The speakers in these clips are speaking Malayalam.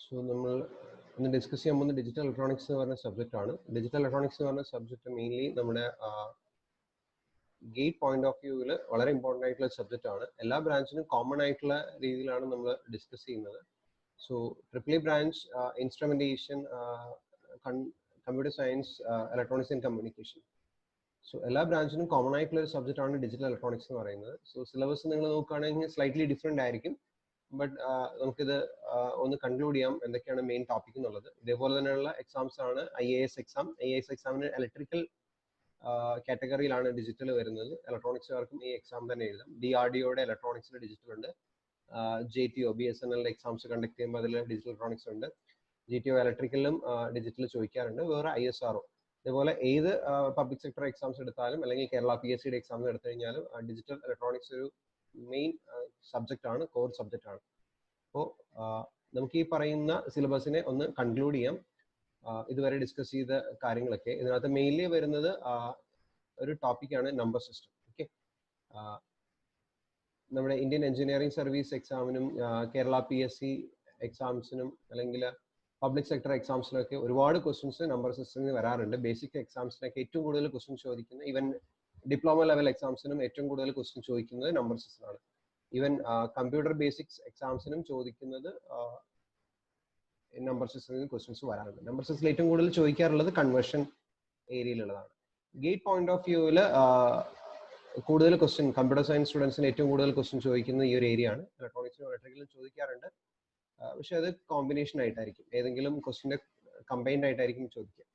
So, നമ്മൾ ഇന്ന് ഡിസ്കസ് ചെയ്യാൻ പോകുന്ന ഡിജിറ്റൽ ഇലക്ട്രോണിക്സ് എന്ന് പറഞ്ഞ സബ്ജക്റ്റ് ആണ്. ഡിജിറ്റൽ ഇലക്ട്രോണിക്സ് എന്ന് പറഞ്ഞ സബ്ജക്റ്റ് മെയിൻലി നമ്മുടെ ഗേറ്റ് പോയിന്റ് ഓഫ് വ്യൂവിൽ വളരെ ഇമ്പോർട്ടൻ്റ് ആയിട്ടുള്ള സബ്ജക്റ്റ് ആണ്. എല്ലാ ബ്രാഞ്ചിനും കോമൺ ആയിട്ടുള്ള രീതിയിലാണ് നമ്മൾ ഡിസ്കസ് ചെയ്യുന്നത്. So triple branch instrumentation, computer science, electronics and communication. So എല്ലാ ബ്രാഞ്ചിനും കോമൺ ആയിട്ടുള്ള ഒരു സബ്ജക്റ്റ് ആണ് ഡിജിറ്റൽ ഇലക്ട്രോണിക്സ് എന്ന് പറയുന്നത്. സോ സിലബസ് നിങ്ങൾ നോക്കുകയാണെങ്കിൽ സ്ലൈറ്റ്ലി ഡിഫറെൻ്റ് ആയിരിക്കും. ബട്ട് നമുക്കിത് ഒന്ന് കൺക്ലൂഡ് ചെയ്യാം എന്തൊക്കെയാണ് മെയിൻ ടോപ്പിക് എന്നുള്ളത്. ഇതേപോലെ തന്നെയുള്ള എക്സാംസ് ആണ് IAS എക്സാം. IAS എക്സാമിന് ഇലക്ട്രിക്കൽ കാറ്റഗറിയിലാണ് ഡിജിറ്റൽ വരുന്നത്. ഇലക്ട്രോണിക്സുകാർക്കും ഈ എക്സാം തന്നെ എഴുതാം. DRDOയുടെ ഇലക്ട്രോണിക്സിൽ ഡിജിറ്റൽ ഉണ്ട്. JTO BSNL എക്സാംസ് കണ്ടക്ട് ചെയ്യുമ്പോൾ അതിൽ ഡിജിറ്റൽ ഇലക്ട്രോണിക്സ് ഉണ്ട്. GTO ഇലക്ട്രിക്കലിലും ഡിജിറ്റൽ ചോദിക്കാറുണ്ട്. വേറെ ISRO ഇതേപോലെ ഏത് പബ്ലിക് സെക്ടർ എക്സാംസ് എടുത്താലും അല്ലെങ്കിൽ കേരള PSCയുടെ എക്സാംസ് എടുത്തു കഴിഞ്ഞാലും ഡിജിറ്റൽ ഇലക്ട്രോണിക്സ് ഒരു മെയിൻ സബ്ജക്റ്റ് ആണ്, കോർ സബ്ജക്റ്റ് ആണ്. അപ്പോൾ നമുക്ക് ഈ പറയുന്ന സിലബസിനെ ഒന്ന് കൺക്ലൂഡ് ചെയ്യാം. ഇതുവരെ ഡിസ്കസ് ചെയ്ത കാര്യങ്ങളൊക്കെ ഇതിനകത്ത് മെയിൻലി വരുന്നത് ഒരു ടോപ്പിക്കാണ് നമ്പർ സിസ്റ്റം. ഓക്കെ, നമ്മുടെ ഇന്ത്യൻ എഞ്ചിനീയറിംഗ് സർവീസ് എക്സാമിനും കേരള PSC എക്സാംസിനും അല്ലെങ്കിൽ പബ്ലിക് സെക്ടർ എക്സാംസിനൊക്കെ ഒരുപാട് ക്വസ്റ്റ്യൻസ് നമ്പർ സിസ്റ്റത്തിൽ വരാറുണ്ട്. ബേസിക് എക്സാംസിനൊക്കെ ഏറ്റവും കൂടുതൽ ക്വസ്റ്റ്യൻ ചോദിക്കുന്നത്, ഈവൻ ഡിപ്ലോമ ലെവൽ എക്സാംസിനും ഏറ്റവും കൂടുതൽ ക്വസ്റ്റ്യൻ ചോദിക്കുന്നത് നമ്പർ സിസ്റ്റമാണ്. ഈവൻ കമ്പ്യൂട്ടർ ബേസിക്സ് എക്സാംസിനും ചോദിക്കുന്നത് നമ്പർ സിസ്റ്റത്തിൽ ക്വസ്റ്റ്യൻസ് വരാറുണ്ട്. നമ്പർ സിസ്റ്റത്തിൽ ഏറ്റവും കൂടുതൽ ചോദിക്കാറുള്ളത് കൺവേർഷൻ ഏരിയയിലുള്ളതാണ്. ഗേറ്റ് പോയിന്റ് ഓഫ് വ്യൂവിൽ കൂടുതൽ ക്വസ്റ്റ്യൻ കമ്പ്യൂട്ടർ സയൻസ് സ്റ്റുഡൻസിന് ഏറ്റവും കൂടുതൽ ക്വസ്റ്റ്യൻ ചോദിക്കുന്നത് ഈ ഒരു ഏരിയ ആണ്. ഇലക്ട്രോണിക്സിനും ഇലക്ട്രിക്കലും ചോദിക്കാറുണ്ട്, പക്ഷെ അത് കോമ്പിനേഷൻ ആയിട്ടായിരിക്കും, ഏതെങ്കിലും ക്വസ്റ്റ്യൻ്റെ കമ്പൈൻഡ് ആയിട്ടായിരിക്കും ചോദിക്കുക.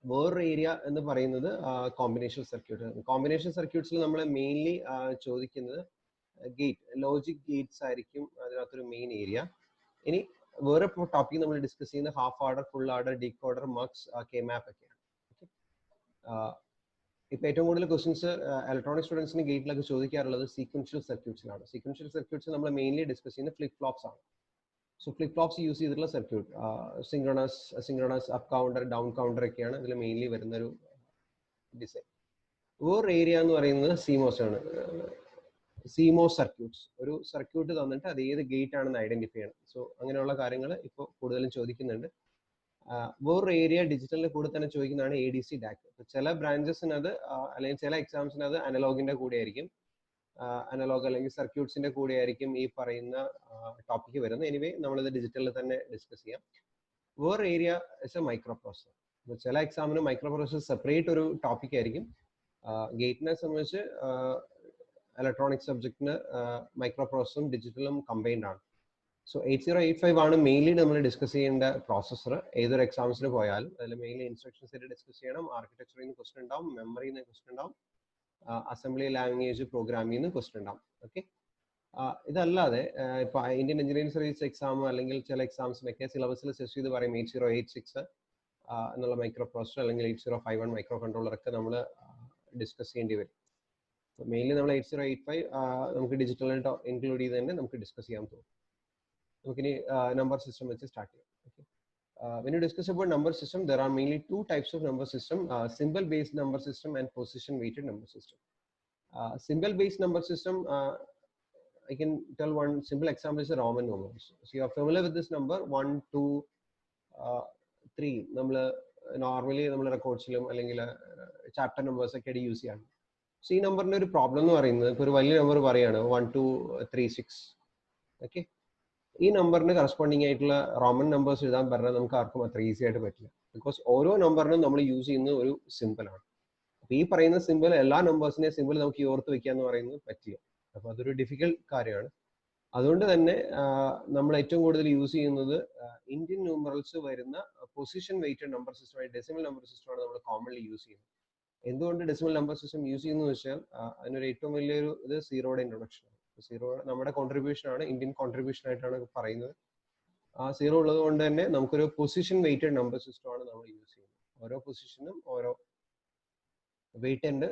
വേറൊരു ഏരിയ എന്ന് പറയുന്നത് കോമ്പിനേഷൻ സർക്യൂട്ട്. കോമ്പിനേഷൻ സർക്യൂട്ട്സിൽ നമ്മൾ മെയിൻലി ചോദിക്കുന്നത് ഗേറ്റ്, ലോജിക് ഗേറ്റ്സ് ആയിരിക്കും അതിനകത്തൊരു മെയിൻ ഏരിയ. ഇനി വേറെ ടോപ്പിക് നമ്മൾ ഡിസ്കസ് ചെയ്യുന്ന half order, full order, decoder, mux, K-മാപ്പ് ഒക്കെയാണ്. ഇപ്പൊ ഏറ്റവും കൂടുതൽ ക്വസ്റ്റ്യൻസ് ഇലക്ട്രോണിക് സ്റ്റുഡൻസിന് ഗേറ്റിലൊക്കെ ചോദിക്കാറുള്ളത് സീക്വൻഷ്യൽ സർക്യൂട്ട്സിലാണ്. സീക്വൻഷ്യൽ സർക്യൂട്ട്സ് നമ്മൾ മെയിൻലി ഡിസ്കസ് ചെയ്യുന്ന ഫ്ലിപ്പ് ഫ്ലോപ്സ് ആണ്. സോ ഫ്ലിപ്പ് ഫ്ലോപ്സ് യൂസ് ചെയ്തിട്ടുള്ള circuit, synchronous up counter, down counter ഒക്കെയാണ് ഇതിൽ മെയിൻലി വരുന്നൊരു ഡിസൈൻ. വേറെ ഏരിയ എന്ന് പറയുന്നത് CMOS ആണ്. CMOS സർക്യൂട്ട്സ്, ഒരു സർക്യൂട്ട് തന്നിട്ട് അത് ഏത് ഗേറ്റ് ആണെന്ന് ഐഡന്റിഫൈ ചെയ്യണം. സോ അങ്ങനെയുള്ള കാര്യങ്ങൾ ഇപ്പോൾ കൂടുതലും ചോദിക്കുന്നുണ്ട്. വേറൊരു ഏരിയ ഡിജിറ്റലിന്റെ കൂടെ തന്നെ ചോദിക്കുന്നതാണ് ADC DAC. ചില ബ്രാഞ്ചസിനത് അല്ലെങ്കിൽ ചില എക്സാംസിനത് അനലോഗിന്റെ കൂടെ ആയിരിക്കും, അനലോഗ് അല്ലെങ്കിൽ സർക്യൂട്ട്സിന്റെ കൂടെ ആയിരിക്കും ഈ പറയുന്ന ടോപ്പിക്ക് വരുന്നത്. എനിവേ നമ്മളിത് ഡിജിറ്റലിൽ തന്നെ ഡിസ്കസ് ചെയ്യാം. വേറെ area is A micro processor. ചില എക്സാമിന് മൈക്രോ പ്രോസസർ സെപ്പറേറ്റ് ഒരു ടോപ്പിക് ആയിരിക്കും. ഗേറ്റിനെ സംബന്ധിച്ച് ഇലക്ട്രോണിക് സബ്ജക്റ്റിന് മൈക്രോ പ്രോസസറും ഡിജിറ്റലും കമ്പൈൻഡ് ആണ്. സോ 8085 ആണ് മെയിൻലി നമ്മൾ ഡിസ്കസ് ചെയ്യേണ്ട പ്രോസസ്സർ. ഏതൊരു എക്സാംസിന് പോയാലും അതിൽ മെയിൻലി ഇൻസ്ട്രക്ഷൻ സെറ്റ് ഡിസ്കസ് ചെയ്യണം, ആർക്കിടെക്ചറിൽ നിന്ന് ക്വസ്റ്റൻ ഉണ്ടാവും, മെമ്മറിയിൽ നിന്ന് ക്വസ്റ്റൻ ഉണ്ടാവും, അസംബ്ലി ലാംഗ്വേജ് പ്രോഗ്രാമിൽ നിന്ന് ക്വസ്റ്റൻ ഉണ്ടാവും. ഓക്കെ, ഇതല്ലാതെ ഇപ്പൊ ഇന്ത്യൻ എഞ്ചിനീയറിംഗ് സർവീസ് എക്സാം അല്ലെങ്കിൽ ചില എക്സാംസിനൊക്കെ സിലബസിൽ സെറ്റ് ചെയ്ത് പറയും 8086 എന്നുള്ള മൈക്രോ പ്രോസസർ അല്ലെങ്കിൽ 8051 മൈക്രോ കൺട്രോളർ ഒക്കെ നമ്മൾ ഡിസ്കസ് ചെയ്യേണ്ടി വരും. മെയിൻലി നമ്മൾ 8085 നമുക്ക് ഡിജിറ്റലിൽ ഇൻക്ലൂഡ് ചെയ്ത് തന്നെ നമുക്ക് ഡിസ്കസ് ചെയ്യാൻ തോന്നും. നമുക്കിനി നമ്പർ സിസ്റ്റം വെച്ച് സ്റ്റാർട്ട് ചെയ്യാം. Okay, when you discuss about number system, there are mainly two types of number system: symbol based number system and position weighted number system. Symbol based number system, I can tell one simple example is the Roman numerals. So you are familiar with this number 1 2 3. നമ്മൾ നോർമലി നമ്മൾ റെക്കോർഡ്സിലും അല്ലെങ്കിൽ ചാപ്റ്റർ നമ്പേഴ്സ് ഒക്കെ യൂസ് ചെയ്യാണ്. സോ ഈ നമ്പറിന്റെ ഒരു പ്രോബ്ലം എന്ന് പറയുന്നത്, ഇപ്പോൾ ഒരു വലിയ നമ്പർ പറയാണ് 1236. ഓക്കെ, ഈ നമ്പറിന് കറസ്പോണ്ടിങ് ആയിട്ടുള്ള റോമൻ നമ്പേഴ്സ് എഴുതാൻ പറഞ്ഞാൽ നമുക്ക് ആർക്കും അത്ര ഈസി ആയിട്ട് പറ്റില്ല. ബിക്കോസ് ഓരോ നമ്പറിനും നമ്മൾ യൂസ് ചെയ്യുന്ന ഒരു സിമ്പിൾ ആണ്. അപ്പൊ ഈ പറയുന്ന സിമ്പിൾ എല്ലാ നമ്പേഴ്സിനെ സിമ്പിൾ നമുക്ക് ഈ ഓർത്ത് വെക്കുക എന്ന് പറയുന്നത് പറ്റില്ല. അപ്പൊ അതൊരു ഡിഫിക്കൽട്ട് കാര്യമാണ്. അതുകൊണ്ട് തന്നെ നമ്മൾ ഏറ്റവും കൂടുതൽ യൂസ് ചെയ്യുന്നത് ഇന്ത്യൻ ന്യൂമറൽസ് വരുന്ന position weighted number system, decimal number സിസ്റ്റമാണ് നമ്മൾ കോമൺലി യൂസ് ചെയ്യുന്നത്. എന്തുകൊണ്ട് ഡെസിമൽ നമ്പർ സിസ്റ്റം യൂസ് ചെയ്യുന്നത് വെച്ചാൽ അതിനൊരു ഏറ്റവും വലിയൊരു ഇത് സീറോയുടെ ഇൻട്രൊഡക്ഷൻ ആണ്. സീറോ നമ്മുടെ കോൺട്രിബ്യൂഷൻ ആണ്, ഇന്ത്യൻ കോൺട്രിബ്യൂഷൻ ആയിട്ടാണ് പറയുന്നത്. ആ സീറോ ഉള്ളത് കൊണ്ട് തന്നെ നമുക്കൊരു പൊസിഷൻ വെയ്റ്റഡ് നമ്പർ സിസ്റ്റം ആണ് നമ്മൾ യൂസ് ചെയ്യുന്നത്. ഓരോ പൊസിഷനും ഓരോ വെയിറ്റ് ഉണ്ട്.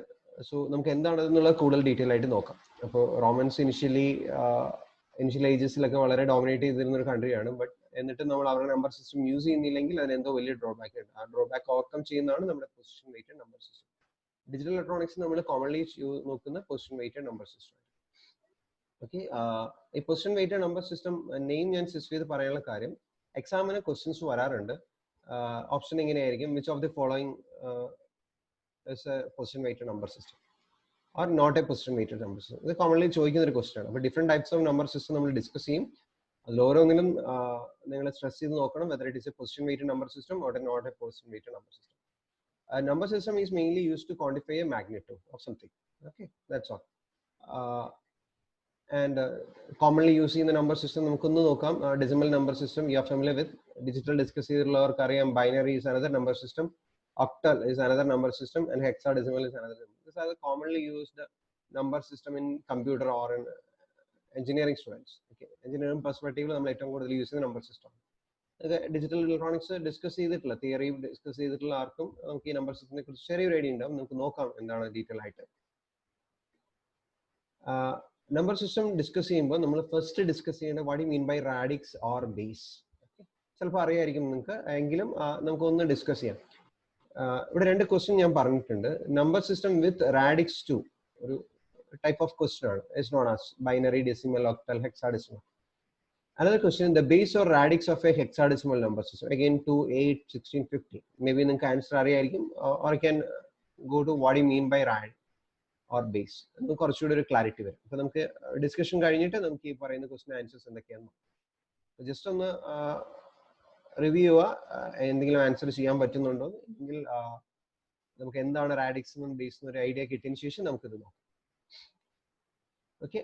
സോ നമുക്ക് എന്താണെന്നുള്ള കൂടുതൽ ഡീറ്റെയിൽ ആയിട്ട് നോക്കാം. അപ്പോൾ റോമൻസ് ഇനിഷ്യൽ ഏജസിലൊക്കെ വളരെ ഡോമിനേറ്റ് ചെയ്തിരുന്ന ഒരു കൺട്രിയാണ്. ബട്ട് എന്നിട്ട് നമ്മൾ അവരുടെ നമ്പർ സിസ്റ്റം യൂസ് ചെയ്യുന്നില്ലെങ്കിൽ അതിന് എന്തോ വലിയ ഡ്രോബാക്ക് ഉണ്ട്. ആ ഡ്രോബാക്ക് ഓവർകം ചെയ്യുന്നതാണ് നമ്മുടെ position weighted number system. Digital electronics നമ്മൾ കോമൺലി നോക്കുന്ന position weighted number system. Okay, ഈ position weighted number system name ഞാൻ സിസ്റ്റം ചെയ്ത് പറയാനുള്ള കാര്യം, എക്സാമിന് ക്വസ്റ്റ്യൻസ് വരാറുണ്ട്. ഓപ്ഷൻ ഇങ്ങനെയായിരിക്കും, which of the following is a position weighted number system or not a position weighted number system. ഇത് കോമൺലി ചോദിക്കുന്ന ഒരു ക്വസ്റ്റ്യൻ ആണ്. അപ്പോൾ different types of number system നമ്മൾ ഡിസ്കസ് ചെയ്യും. അതിൽ ഓരോന്നിലും നിങ്ങൾ സ്ട്രെസ് ചെയ്ത് നോക്കണം whether it is a position weighted number system or not a position weighted number system. Number system is mainly used to quantify a magnitude of something. Okay, that's all. And commonly used in the number system, നമുക്കൊന്ന് നോക്കാം. Decimal number system you are familiar with. Digital discuss ചെയ്തിട്ടുള്ളവർക്ക് അറിയാം. Binary is another number system. Octal is another number system, and hexadecimal is another. These are the commonly used number system in computer or in engineering students. Okay, engineering perspective നമ്മൾ ഏറ്റവും കൂടുതൽ യൂസ് ചെയ്യുന്ന number system. Digital electronics discuss ചെയ്തിട്ടില്ല, തിയറി ഡിസ്കസ് ചെയ്തിട്ടുള്ള ആർക്കും നമുക്ക് ഈ നമ്പർ സിസ്റ്റത്തിനെ കുറിച്ച് ചെറിയൊരു ഐഡിയ ഉണ്ടാവും. നമുക്ക് നോക്കാം എന്താണ് ഡീറ്റെയിൽ ആയിട്ട്. നമ്പർ സിസ്റ്റം ഡിസ്കസ് ചെയ്യുമ്പോൾ നമ്മൾ ഫസ്റ്റ് ഡിസ്കസ് ചെയ്യേണ്ട what you mean by radix or base. ചിലപ്പോൾ അറിയായിരിക്കും നിങ്ങൾക്ക്, എങ്കിലും നമുക്കൊന്ന് ഡിസ്കസ് ചെയ്യാം. ഇവിടെ രണ്ട് ക്വസ്റ്റ്യൻ ഞാൻ പറഞ്ഞിട്ടുണ്ട്. നമ്പർ സിസ്റ്റം വിത്ത് റാഡിക്സ് 2 ഒരു ടൈപ്പ് ഓഫ് ക്വസ്റ്റ്യൻ ആണ്. It's known as binary, decimal, octal, hexadecimal. Another question, the base or radix of a hexadecimal number system, again 2, 8, 16, 15. Maybe നിങ്ങൾക്ക് ആൻസർ അറിയായിരിക്കും, or you can go to what you mean by rad or base. നമുക്ക് കുറച്ചുകൂടി ഒരു ക്ലാരിറ്റി വരും. അപ്പോൾ നമുക്ക് ഡിസ്കഷൻ കഴിഞ്ഞിട്ട് നമുക്ക് ഈ പറയുന്ന ക്വസ്റ്റ്യൻ ആൻസേഴ്സ് എന്തൊക്കെയാണ് ജസ്റ്റ് ഒന്ന് റിവ്യൂ ചെയ്യുക. എന്തെങ്കിലും ആൻസർ ചെയ്യാൻ പറ്റുന്നുണ്ടോ എങ്കിൽ നമുക്ക് എന്താണ് റാഡിക്സ് എന്നും ബേസ് എന്നും ഒരു ഐഡിയ കിട്ടിയതിന് ശേഷം നമുക്കിത് നോക്കാം. ഓക്കെ,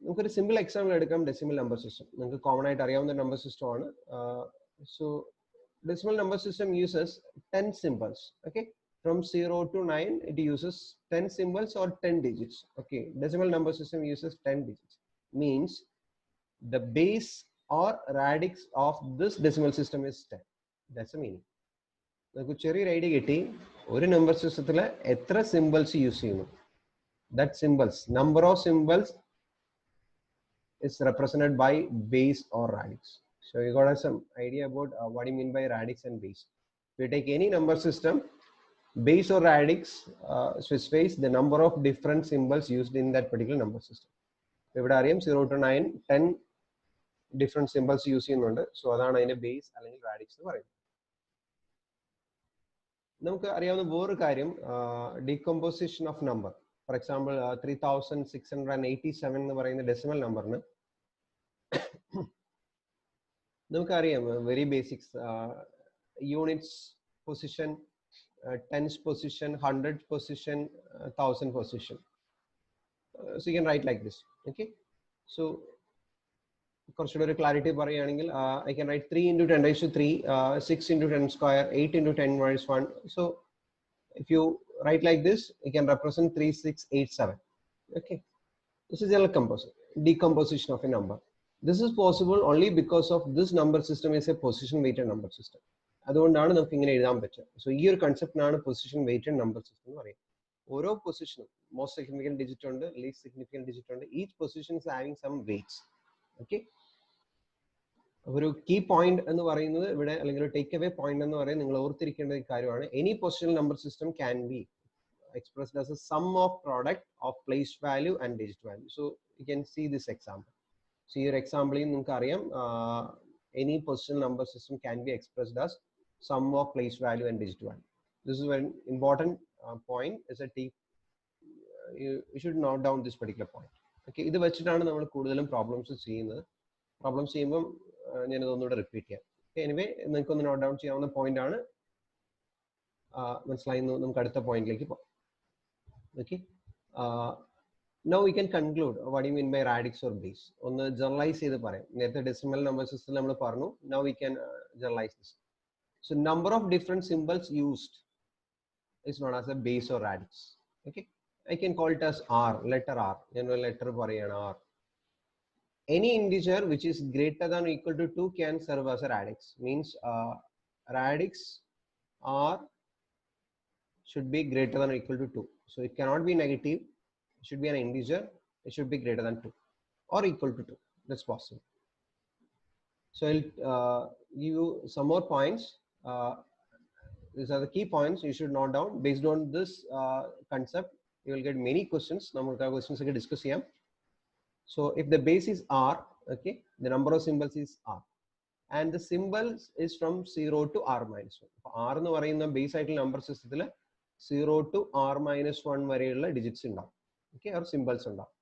നമുക്കൊരു സിമ്പിൾ എക്സാമ്പിൾ എടുക്കാം. ഡെസിമൽ നമ്പർ സിസ്റ്റം നിങ്ങൾക്ക് കോമൺ ആയിട്ട് അറിയാവുന്ന നമ്പർ സിസ്റ്റം ആണ്. So decimal number system uses 10 symbols. Okay, from 0 to 9 it uses 10 symbols or 10 digits. Okay, decimal number system uses 10 digits, means the base or radix of this decimal system is 10. That's the meaning. നമുക്ക് ചെറിയൊരു ഐഡിയ കിട്ടി ഒരു നമ്പർ സിസ്റ്റത്തിൽ എത്ര സിമ്പിൾസ് യൂസ് ചെയ്യുന്നു. That symbols, number of symbols is represented by base or radix. So you got some idea about what you mean by radix and base. If you take any number system, base or radix specifies the number of different symbols used in that particular number system. ഇവിടെ അറിയാം 0 to 9 10 different symbols യൂസ് ചെയ്യുന്നുണ്ട്. സോ അതാണ് അതിന്റെ ബേസ് അല്ലെങ്കിൽ റാഡിക്സ് എന്ന് പറയുന്നത്. നമുക്ക് അറിയാവുന്ന വേറൊരു കാര്യം, decomposition of number. For example 3687 എന്ന് പറയുന്ന ഡെസിമൽ നമ്പറിന് നമുക്കറിയാം very basics, units position, tens position, hundreds position, 1000 position. So you can write like this. Okay, so കുറച്ചുകൂടെ ഒരു ക്ലാരിറ്റി പറയുകയാണെങ്കിൽ I can write 3 into 10 raised to 3, 6 into 10 square, 8 into 10 minus 1. So if you write like this, you can represent 3687. Okay, this is general decomposition of a number. This is possible only because of this number system is a position weighted number system. അതുകൊണ്ടാണ് നമുക്ക് ഇങ്ങനെ എഴുതാൻ പറ്റുക. സോ ഈ ഒരു കൺസെപ്റ്റിനാണ് പൊസിഷൻ വെയ്റ്റഡ് നമ്പർ സിസ്റ്റം എന്ന് പറയുന്നത്. ഓരോ പൊസിഷനും മോസ്റ്റ് സിഗ്നിഫിക്കന്റ് ഡിജിറ്റ് ഉണ്ട്, ലീസ്റ്റ് സിഗ്നിഫിക്കന്റ് ഡിജിറ്റ് ഉണ്ട്. Each position is having some weights. Okay, ഒരു കീ പോയിന്റ് എന്ന് പറയുന്നത് ഇവിടെ, അല്ലെങ്കിൽ ഒരു ടേക്ക് അവേ പോയിന്റ് എന്ന് പറയുന്നത് നിങ്ങൾ ഓർത്തിരിക്കേണ്ട ഒരു കാര്യമാണ്. Any positional number system can B expressed as a sum of product of place value and digit value. So you can see this example. So your example in നിങ്ങൾക്ക് അറിയാം, any positional number system can be expressed as sum of place value and digit value. This is an important point. Is a you should note down this particular point. Okay, ഇത് വെച്ചിട്ടാണ് നമ്മൾ കൂടുതലും പ്രോബ്ലംസ് ചെയ്യുന്നത്. പ്രോബ്ലംസ് ചെയ്യുമ്പോൾ ഞാൻ ഇതൊന്നുകൂടെ റിപ്പീറ്റ് ചെയ്യാം. എനിവേ നിങ്ങൾക്ക് ഒന്ന് നോട്ട് ഡൗൺ ചെയ്യാവുന്ന പോയിന്റ് ആണ്. മനസ്സിലായി, നമുക്ക് അടുത്ത പോയിന്റിലേക്ക് പോകാം. Okay, now we can conclude what do you mean by radix or base. ഒന്ന് ജനറലൈസ് ചെയ്ത് പറയാം. നേരത്തെ ഡെസിമൽ നമ്പർ സിസ്റ്റം നമ്മൾ പറഞ്ഞു. Now we can generalize this. So number of different symbols used is known as a base or radix. Okay, I can call it as R, letter R. ഞാൻ ഒരു ലെറ്റർ പറയാണ് R. Any integer which is greater than or equal to 2 can serve as a radix. Means radix R should be greater than or equal to 2. So it cannot be negative. It should be an integer. It should be greater than 2 or equal to 2. That's possible. So I'll give you some more points. These are the key points you should note down. Based on this concept, you will get many questions. Number of questions we can discuss here. So if the base is R, okay, the number of symbols is R. and the symbols is from 0 to r minus 1. R എന്ന് പറയുന്ന ബേസ് ആയിട്ടുള്ള നമ്പർ സിസ്റ്റത്തിൽ 0 to r minus 1 വരെയുള്ള ഡിജിറ്റ്സ് ഉണ്ടാവും. ഓക്കെ, ഓർ സിമ്പിൾസ് ഉണ്ടാവും.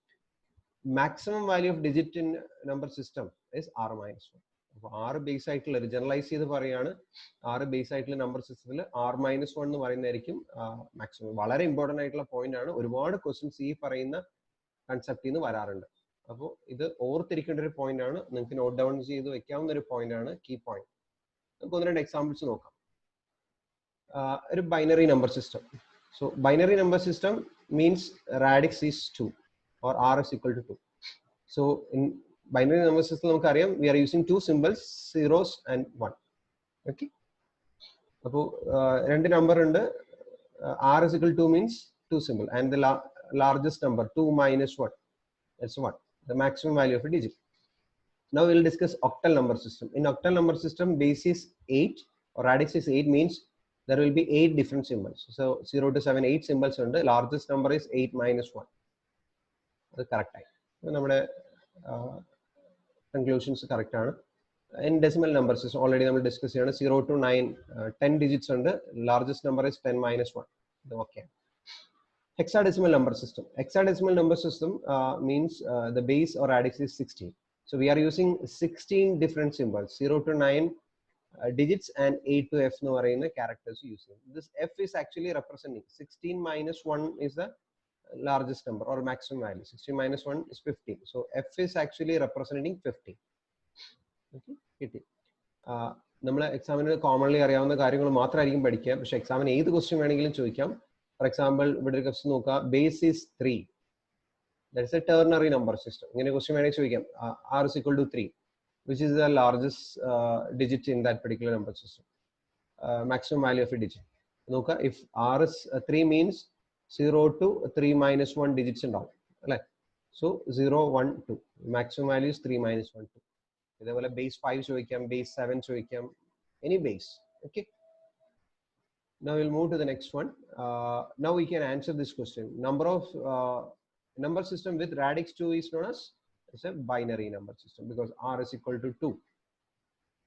Maximum value of digit in number system is r minus 1. അപ്പോൾ ആറ് ബേസ് ആയിട്ടുള്ള ജനറലൈസ് ചെയ്ത് പറയുകയാണ്, ആറ് ബേസ് ആയിട്ടുള്ള നമ്പർ സിസ്റ്റത്തിൽ r minus 1 എന്ന് പറയുന്നതായിരിക്കും മാക്സിമം. വളരെ ഇമ്പോർട്ടൻ്റ് ആയിട്ടുള്ള പോയിന്റ് ആണ്. ഒരുപാട് ക്വസ്റ്റ്യൻസ് ഈ പറയുന്ന കൺസെപ്റ്റിൽ നിന്ന് വരാറുണ്ട്. അപ്പോൾ ഇത് ഓർത്തിരിക്കേണ്ട ഒരു പോയിന്റ് ആണ്, നിങ്ങൾക്ക് നോട്ട് ഡൗൺ ചെയ്ത് വെക്കാവുന്ന ഒരു പോയിന്റ് ആണ്, കീ പോയിന്റ്. നമുക്ക് ഒന്ന് രണ്ട് എക്സാമ്പിൾസ് നോക്കാം. ഒരു binary number system. So binary number system means radix is 2 or r is equal to 2. So in binary number system നമുക്കറിയാം we are using two symbols, zeros and 1. Okay, അപ്പോൾ രണ്ട് നമ്പർ ഉണ്ട്. r is equal to 2 means 2 symbol and the largest number 2 minus 1, that's 1, the maximum value of a digit. Now we will discuss octal number system. In octal number system, base is 8 or radix is 8 means there will be 8 different symbols. So 0 to 7, 8 symbols ഉണ്ട്. Largest number is 8 minus 1. അത് കറക്റ്റ് ആയി. നമ്മുടെ കൺക്ലൂഷൻസ് കറക്റ്റ് ആണ്. In decimal number system already നമ്മൾ ഡിസ്കസ് ചെയ്യാണ്. 0 to 9 10 ഡിജിറ്റ്സ് ഉണ്ട്. Largest number is 10 minus 1. ഇത് okay. Hexadecimal number system. Hexadecimal number system means the base or radix is 16. So we are using 16 different symbols, 0 to 9 digits and 8 to f no array characters using. This f is actually representing 16 minus 1 is the largest number or maximum value. 16 minus 1 is 15. So f is actually representing 15. Okay. നമ്മൾ എക്സാമിന് കോമൺലി അറിയാവുന്ന കാര്യങ്ങൾ മാത്രമായിരിക്കും പഠിക്കുക. പക്ഷെ എക്സാമിന് ഏത് ക്വസ്റ്റ്യൻ വേണമെങ്കിലും ചോദിക്കാം. ഫോർ എക്സാമ്പിൾ ഇവിടെ ഒരു ക്വസ്റ്റ്യൻ നോക്കുക, base is 3, that's A ternary number system. ഇങ്ങനെ ക്വസ്റ്റ്യൻ വേണമെങ്കിൽ ചോദിക്കാം, r is equal to 3, which is the largest digit in that particular number system, maximum value of a digit. നോക്കുക, if r is 3 means 0 to 3 minus 1 digits ഉണ്ടാവും അല്ലേ. So 0 1 2, maximum value is 3 minus 1 2. ഇതേപോലെ ബേസ് 5 ചോദിക്കാം, ബേസ് 7 ചോദിക്കാം, any base. Okay, now we'll move to the next one. Now we can answer this question. Number system with radix 2 is known as a binary number system because r is equal to 2.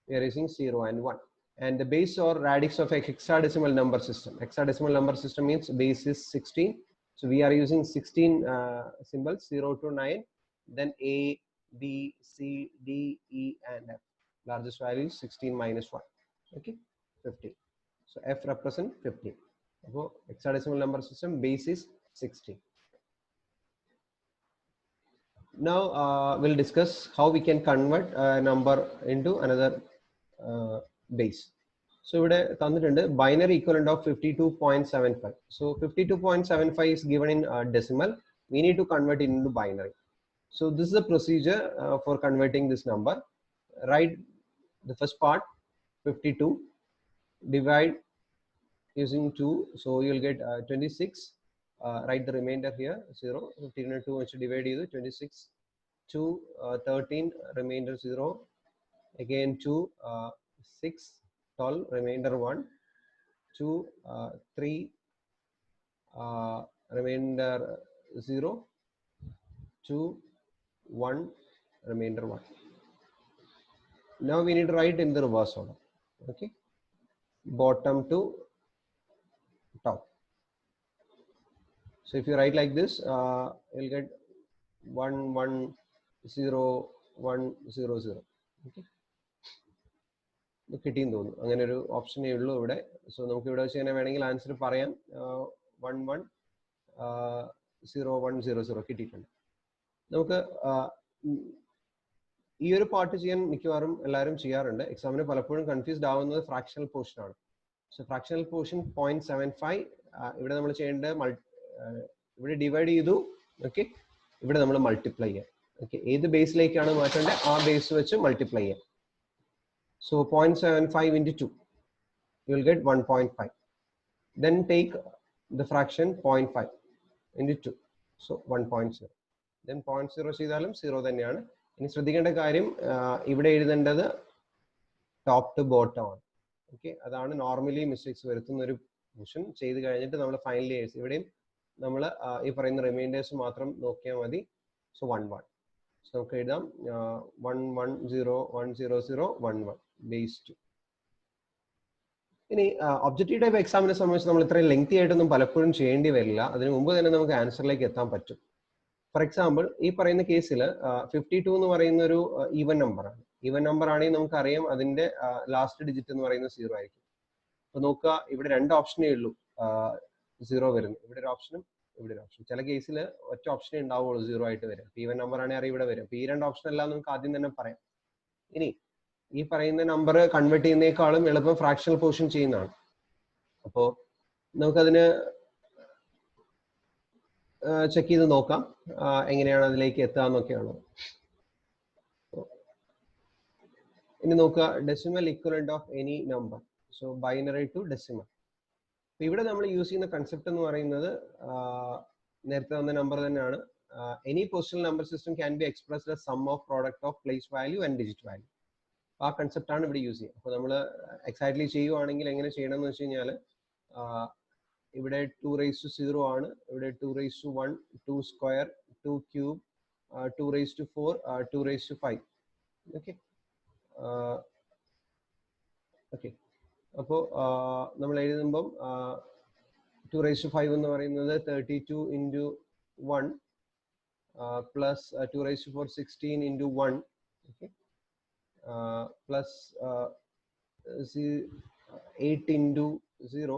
We are using 0 and 1. And the base or radix of a hexadecimal number system. Hexadecimal number system means base is 16. So we are using 16 symbols, 0 to 9. Then A, B, C, D, E, and F. Largest value is 16 minus 1. Okay, 15. So f represent 15. So hexadecimal number system base is 16. Now we'll discuss how we can convert a number into another base. So ഇവിടെ തന്നിട്ടുണ്ട് binary equivalent of 52.75. So 52.75 is given in decimal. We need to convert it into binary. So this is the procedure for converting this number. Write the first part 52, divide using 2, so you'll get 26. Write the remainder here 0. 15 and 2 which divide either 26, 2, 13, remainder 0, again 2, 6, 12, remainder 1, 2, 3, remainder 0, 2, 1, remainder 1. Now we need to write in the reverse order. Okay, bottom to top. So if you write like this, you'll get 1 1 0 1 0 0. Okay, കിട്ടിയെന്ന് തോന്നുന്നു. അങ്ങനെ ഒരു ഓപ്ഷനേ ഉള്ളൂ ഇവിടെ. സോ നമുക്ക് ഇവിടെ വെച്ച് തന്നെ വേണമെങ്കിൽ ആൻസർ പറയാം. 1 1 0 1 0 0 കിട്ടിയിട്ടുണ്ട്. നമുക്ക് ഈ ഒരു പാർട്ട് ചെയ്യാൻ മിക്കവാറും എല്ലാവരും ചെയ്യാറുണ്ട്. എക്സാമിന് പലപ്പോഴും കൺഫ്യൂസ്ഡ് ആവുന്നത് ഫ്രാക്ഷണൽ പോർഷൻ ആണ്. സോ ഫ്രാക്ഷണൽ പോർഷൻ 0.75 ഇവിടെ നമ്മൾ ചെയ്യേണ്ടത് ഇവിടെ ഡിവൈഡ് ചെയ്തു. ഓക്കെ, ഇവിടെ നമ്മൾ മൾട്ടിപ്ലൈ ചെയ്യാം. ഓക്കെ, ഏത് ബേസിലേക്കാണ് മാറ്റേണ്ടത് ആ ബേസ് വെച്ച് മൾട്ടിപ്ലൈ ചെയ്യാം. So 0.75 into 2, you will get 1.5. Then take the fraction 0.5 into 2, so 1.0. Then 0.0 ചെയ്താലും 0 തന്നെയാണ്. ഇനി ശ്രദ്ധിക്കേണ്ട കാര്യം, ഇവിടെ എഴുതേണ്ടത് ടോപ്പ് ടു ബോട്ടം ആണ്. ഓക്കെ, അതാണ് നോർമലി മിസ്റ്റേക്സ് വരുത്തുന്ന ഒരു പോർഷൻ. ചെയ്ത് കഴിഞ്ഞിട്ട് നമ്മൾ ഫൈനലി ഇവിടെയും നമ്മൾ ഈ പറയുന്ന റിമൈൻഡേഴ്സ് മാത്രം നോക്കിയാൽ മതി. സോ 1 1. സോ നമുക്ക് എഴുതാം 1 1 0 1 0 0 1 1. base 2. ഇനി ഒബ്ജക്റ്റീവ് ടൈപ്പ് എക്സാമിനെ സംബന്ധിച്ച് നമ്മൾ ഇത്രയും ലെങ്തി ആയിട്ടൊന്നും പലപ്പോഴും ചെയ്യേണ്ടി വരില്ല. അതിന് മുമ്പ് തന്നെ നമുക്ക് ആൻസറിലേക്ക് എത്താൻ പറ്റും. ഫോർ എക്സാമ്പിൾ ഈ പറയുന്ന കേസിൽ 52 എന്ന് പറയുന്ന ഒരു ഈവൻ നമ്പറാണ്. ഈവൻ നമ്പർ ആണെങ്കിൽ നമുക്കറിയാം അതിന്റെ ലാസ്റ്റ് ഡിജിറ്റ് എന്ന് പറയുന്നത് 0 ആയിരിക്കും. അപ്പൊ നോക്കുക, ഇവിടെ രണ്ട് ഓപ്ഷനേ ഉള്ളൂ 0 വരുന്നത്. ഇവിടെ ഒരു ഓപ്ഷനും ഇവിടെ ഒരു ഓപ്ഷൻ. ചില കേസിൽ ഒറ്റ ഓപ്ഷനേ ഉണ്ടാവുള്ളൂ 0 ആയിട്ട് വരും. ഈവൻ നമ്പർ ആണെങ്കിൽ ഇവിടെ വരും. അപ്പൊ ഈ രണ്ട് ഓപ്ഷൻ എല്ലാം നമുക്ക് ആദ്യം തന്നെ പറയാം. ഇനി ഈ പറയുന്ന നമ്പർ കൺവേർട്ട് ചെയ്യുന്നേക്കാളും എളുപ്പം ഫ്രാക്ഷണൽ പോർഷൻ ചെയ്യുന്നതാണ്. അപ്പോൾ നമുക്കതിന് ചെക്ക് ചെയ്ത് നോക്കാം എങ്ങനെയാണ് അതിലേക്ക് എത്താന്നൊക്കെയാണ്. ഇനി നോക്കുക, decimal equivalent of any number. So binary to decimal. ഇവിടെ നമ്മൾ യൂസ് ചെയ്യുന്ന കൺസെപ്റ്റ് എന്ന് പറയുന്നത് നേരത്തെ വന്ന നമ്പർ തന്നെയാണ്. Any positional number system can be expressed as sum of product of place value and digit value. ആ കൺസെപ്റ്റ് ആണ് ഇവിടെ യൂസ് ചെയ്യുക. അപ്പോൾ നമ്മൾ എക്സാക്ട്ലി ചെയ്യുവാണെങ്കിൽ എങ്ങനെ ചെയ്യണം എന്ന് വെച്ച് കഴിഞ്ഞാൽ ഇവിടെ 2 raised to 0 ആണ്, ഇവിടെ 2 raised to 1, 2 square, 2 cube, 2 raised to 4, 2 raised to 5. Okay okay അപ്പോൾ നമ്മൾ എഴുതുമ്പം 2 raised to 5 എന്ന് പറയുന്നത് 32 into 1 plus 2 raised to 4 16 into 1, okay, plus 8 into 0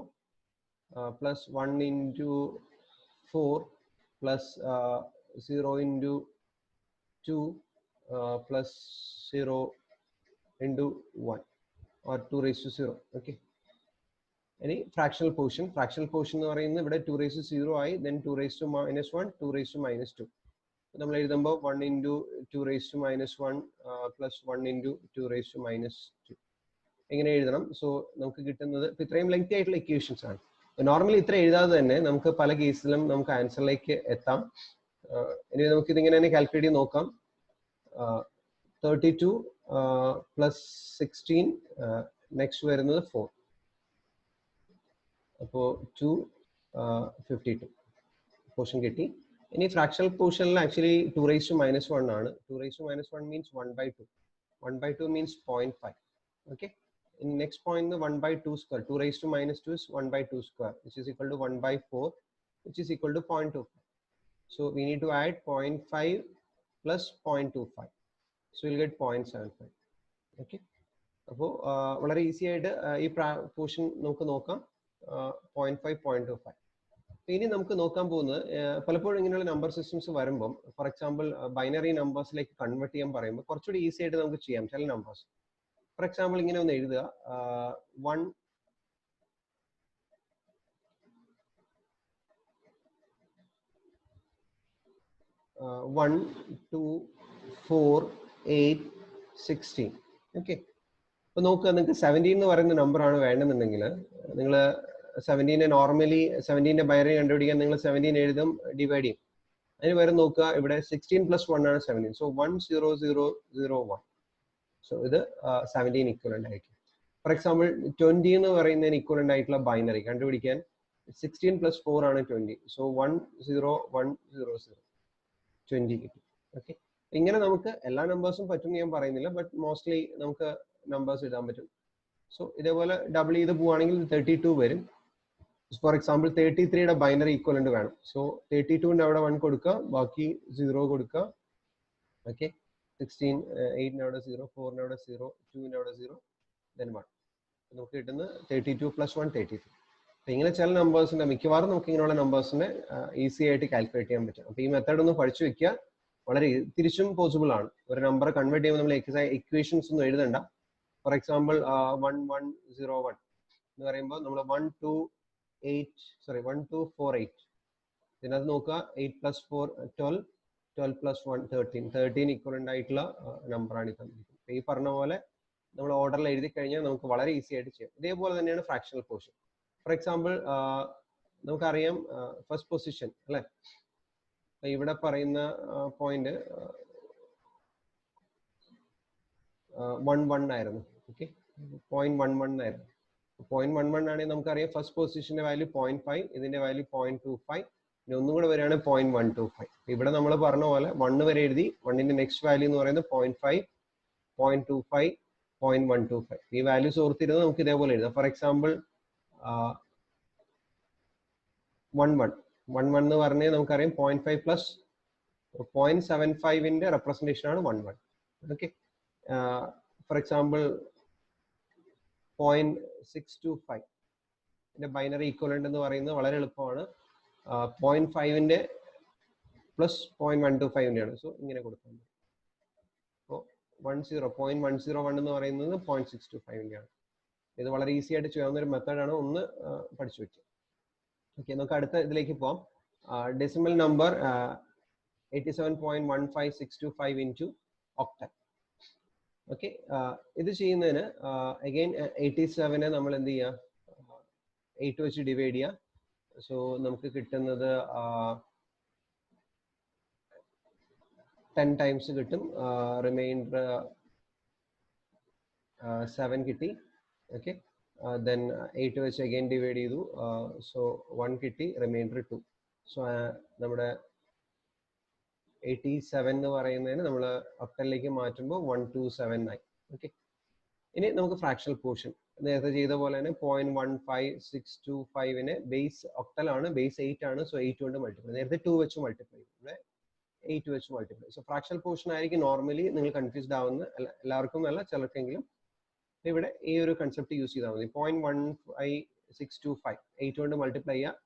plus 1 into 4 plus 0 into 2 plus 0 into 1 or 2 raised to 0. Okay. Any fractional portion എന്ന് പറയുന്നത് ഇവിടെ 2 raised to 0 ആയി, then 2 raised to minus 1, 2 raised to minus 2. നമ്മൾ എഴുതുമ്പോൾ 1 into 2 raised to minus 1 plus 1 into 2 raised to minus 2 എങ്ങനെ എഴുതണം. സോ നമുക്ക് കിട്ടുന്നത് ഇത്രയും ലെങ്തി ആയിട്ടുള്ള ഇക്വേഷൻസ് ആണ്. നോർമലി ഇത്ര എഴുതാതെ തന്നെ നമുക്ക് പല കേസിലും നമുക്ക് ആൻസറിലേക്ക് എത്താം. ഇനി നമുക്ക് ഇതിങ്ങനെ തന്നെ കാൽക്കുലേറ്റ് ചെയ്ത് നോക്കാം. 32 plus 16 നെക്സ്റ്റ് വരുന്നത് 4, അപ്പോൾ 252 പോർഷൻ കിട്ടി. ഇനി ഫ്രാക്ഷണൽ പോർഷനിൽ ആക്ച്വലി 2 raised to minus 1 ആണ്. 2 raised to minus 1 means 1/2. 1/2 means 0.5. Okay. In next point, the 1/2 square, 2 raised to minus 2 is 1/2 square, which is equal to 1/4, which is equal to 0.25. So we need to add 0.5 plus 0.25. So we'll get 0.75. Okay. അപ്പോൾ വളരെ ഈസി ആയിട്ട് ഈ പോർഷൻ നമുക്ക് നോക്കാം. 0.5, 0.25. ഇനി നമുക്ക് നോക്കാൻ പോകുന്നത് പലപ്പോഴും ഇങ്ങനെയുള്ള നമ്പർ സിസ്റ്റംസ് വരുമ്പം, ഫോർ എക്സാമ്പിൾ ബൈനറി നമ്പേഴ്സിലേക്ക് കൺവേർട്ട് ചെയ്യാൻ പറയുമ്പോൾ കുറച്ചുകൂടി ഈസി ആയിട്ട് നമുക്ക് ചെയ്യാം ചില നമ്പേഴ്സ്. ഫോർ എക്സാമ്പിൾ ഇങ്ങനെ ഒന്ന് എഴുതുക, 1 1 2 4 8 16. ഓക്കെ, അപ്പൊ നോക്കുക, നിങ്ങൾക്ക് 17 എന്ന് പറയുന്ന നമ്പർ ആണ് വേണമെന്നുണ്ടെങ്കിൽ നിങ്ങൾ 17 നോർമലി 17 ബൈനറി കണ്ടുപിടിക്കാൻ നിങ്ങൾ 17 എഴുതും, ഡിവൈഡ് ചെയ്യും. അതിന് പകരം നോക്കുക, ഇവിടെ 16 plus 1 ആണ് 17. സോ 10001. സോ ഇത് 17 ഇക്വലന്റ് ആയിരിക്കും. ഫോർ എക്സാമ്പിൾ 20 എന്ന് പറയുന്നതിന് ഇക്വലന്റ് ആയിട്ടുള്ള ബൈനറി കണ്ടുപിടിക്കാൻ 16 plus 4 ആണ് 20. സോ 10100 20 കിട്ടും. ഓക്കെ, ഇങ്ങനെ നമുക്ക് എല്ലാ നമ്പേഴ്സും പറ്റും ഞാൻ പറയുന്നില്ല, ബട്ട് മോസ്റ്റ്ലി നമുക്ക് നമ്പേഴ്സ് എഴുതാൻ പറ്റും. സോ ഇതേപോലെ ഡബിൾ ചെയ്ത് പോവുകയാണെങ്കിൽ 32 വരും. ഫോർ എക്സാമ്പിൾ 33യുടെ ബൈനറി ഈക്വലന്റ് വേണം. സോ 32ന്റെ അവിടെ 1 കൊടുക്കുക, ബാക്കി 0 കൊടുക്കുക. ഓക്കെ, 16 8ന്റെ അവിടെ 0, 4ന്റെ അവിടെ 0, 2ന്റെ അവിടെ 0, then 1. നമുക്ക് കിട്ടുന്നത് 32 plus 1 33. അപ്പൊ ഇങ്ങനെ ചില നമ്പേഴ്സിന്റെ മിക്കവാറും നമുക്ക് ഇങ്ങനെയുള്ള നമ്പേഴ്സിനെ ഈസി ആയിട്ട് കാൽക്കുലേറ്റ് ചെയ്യാൻ പറ്റും. അപ്പൊ ഈ മെത്തേഡ് ഒന്ന് പഠിച്ചു വെക്കുക, വളരെ തിരിച്ചും പോസിബിൾ ആണ്. ഒരു നമ്പർ കൺവേർട്ട് ചെയ്യുമ്പോൾ നമ്മൾ ഇക്വേഷൻസ് ഒന്നും എഴുതണ്ട. ഫോർ എക്സാമ്പിൾ 1101 എന്ന് പറയുമ്പോൾ നമ്മൾ 1248 ഇതിനകത്ത് നോക്കുക, 8 plus 4 12, 12 plus 1 13 ഇക്വലന്റ് ആയിട്ടുള്ള നമ്പറാണ് ഇത് തന്നിരിക്കുന്നത്. ഈ പറഞ്ഞ പോലെ നമ്മൾ ഓർഡറിൽ എഴുതി കഴിഞ്ഞാൽ നമുക്ക് വളരെ ഈസി ആയിട്ട് ചെയ്യാം. ഇതേപോലെ തന്നെയാണ് ഫ്രാക്ഷണൽ പോർഷൻ. ഫോർ എക്സാമ്പിൾ നമുക്കറിയാം ഫസ്റ്റ് പൊസിഷൻ അല്ലെ, ഇവിടെ പറയുന്ന പോയിന്റ് 11 ആയിരുന്നു. ഓക്കെ, 0.11 ആയിരുന്നു. 0.11 ആണെങ്കിൽ നമുക്കറിയാം ഫസ്റ്റ് പൊസിഷന്റെ വാല്യൂ 0.5, ഇതിന്റെ വാല്യൂ 0.25, ഇനി ഒന്നും കൂടെ വരികയാണ് 0.125. ഇവിടെ നമ്മൾ പറഞ്ഞ പോലെ 1 വരെ എഴുതി, 1ന്റെ നെക്സ്റ്റ് വാല്യൂ എന്ന് പറയുന്നത് 0.5, 0.25, 0.125. ഈ വാല്യൂസ് ഓർത്തിരുന്നത് നമുക്ക് ഇതേപോലെ എഴുതാം. ഫോർ എക്സാമ്പിൾ 11 എന്ന് പറഞ്ഞാൽ നമുക്കറിയാം 0.5 പ്ലസ് 0.75ന്റെ റെപ്രസെന്റേഷൻ ആണ് 11. ഓക്കെ, ഫോർ എക്സാമ്പിൾ 0.625 ഇതിന്റെ ബൈനറി ഈക്വലന്റ് എന്ന് പറയുന്നത് വളരെ എളുപ്പമാണ്. 0.5ന്റെ പ്ലസ് 0.125ന്റെ ആണ്. സോ ഇങ്ങനെ കൊടുക്കാം. അപ്പോൾ 0.101 എന്ന് പറയുന്നത് 0.625ന്റെ ആണ്. ഇത് വളരെ ഈസി ആയിട്ട് ചെയ്യാവുന്ന ഒരു മെത്തേഡാണ്. ഒന്ന് പഠിച്ചു വെക്കുക. ഓക്കെ, നമുക്ക് അടുത്ത ഇതിലേക്ക് പോവാം. Decimal number 87.15625 into octal. Okay, ഇത് ചെയ്യുന്നതിന് അഗൈൻ 87നെ നമ്മൾ എന്ത് ചെയ്യുക, 8 വെച്ച് ഡിവൈഡ് ചെയ്യുക. സോ നമുക്ക് കിട്ടുന്നത് 10 ടൈംസ് കിട്ടും. റിമൈൻഡർ 7 കിട്ടി. ഓക്കെ, then 8 വെച്ച് അഗൈൻ ഡിവൈഡ് ചെയ്തു. സോ 1 കിട്ടി, റിമൈൻഡർ 2. സോ നമ്മുടെ 87 എന്ന് പറയുന്നതിന് നമ്മൾ ഒക്ടലിലേക്ക് മാറ്റുമ്പോൾ 1279. ഓക്കെ, ഇനി നമുക്ക് ഫ്രാക്ഷണൽ പോർഷൻ നേരത്തെ ചെയ്ത പോലെ തന്നെ 0.15625നെ ബേസ് ഒക്ടലാണ്, ബേസ് 8 ആണ്. സോ 8 കൊണ്ട് മൾട്ടിപ്ലൈ, നേരത്തെ 2 വെച്ച് മൾട്ടിപ്ലൈ ചെയ്തു, ഇവിടെ 8 വെച്ച് മൾട്ടിപ്ലൈ. സോ ഫ്രാക്ഷണൽ പോർഷൻ ആയിരിക്കും നോർമലി നിങ്ങൾ കൺഫ്യൂസ്ഡ് ആവുന്ന, എല്ലാവർക്കും അല്ല ചിലർക്കെങ്കിലും. ഇവിടെ ഈ ഒരു കൺസെപ്റ്റ് യൂസ് ചെയ്താൽ മതി. 0.15625 8 കൊണ്ട് മൾട്ടിപ്ലൈ ചെയ്യുക,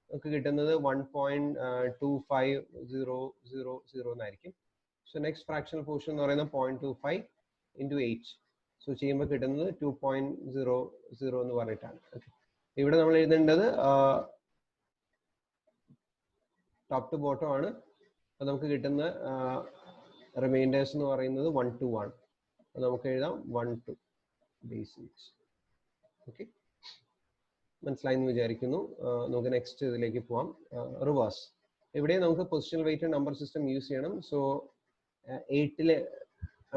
നമുക്ക് കിട്ടുന്നത് 1.25000 എന്നായിരിക്കും. സോ നെക്സ്റ്റ് ഫ്രാക്ഷണൽ പോർഷൻ എന്ന് പറയുന്നത് 0.25 ഇൻറ്റു 8. സോ ചെയ്യുമ്പോൾ കിട്ടുന്നത് 2.00 എന്ന് പറഞ്ഞിട്ടാണ്. ഓക്കെ, ഇവിടെ നമ്മൾ എഴുതേണ്ടത് ടോപ്പ് ടു ബോട്ടം ആണ്. അപ്പോൾ നമുക്ക് കിട്ടുന്ന റിമൈൻഡേഴ്സ് എന്ന് പറയുന്നത് 1 to 1. അപ്പോൾ നമുക്ക് എഴുതാം 1 to base 8. ഓക്കെ, മനസ്സിലായി എന്ന് വിചാരിക്കുന്നു. നമുക്ക് നെക്സ്റ്റ് ഇതിലേക്ക് പോവാം. റിവേഴ്സ്. ഇവിടെ നമുക്ക് positional wait number system use ചെയ്യണം. സോ 8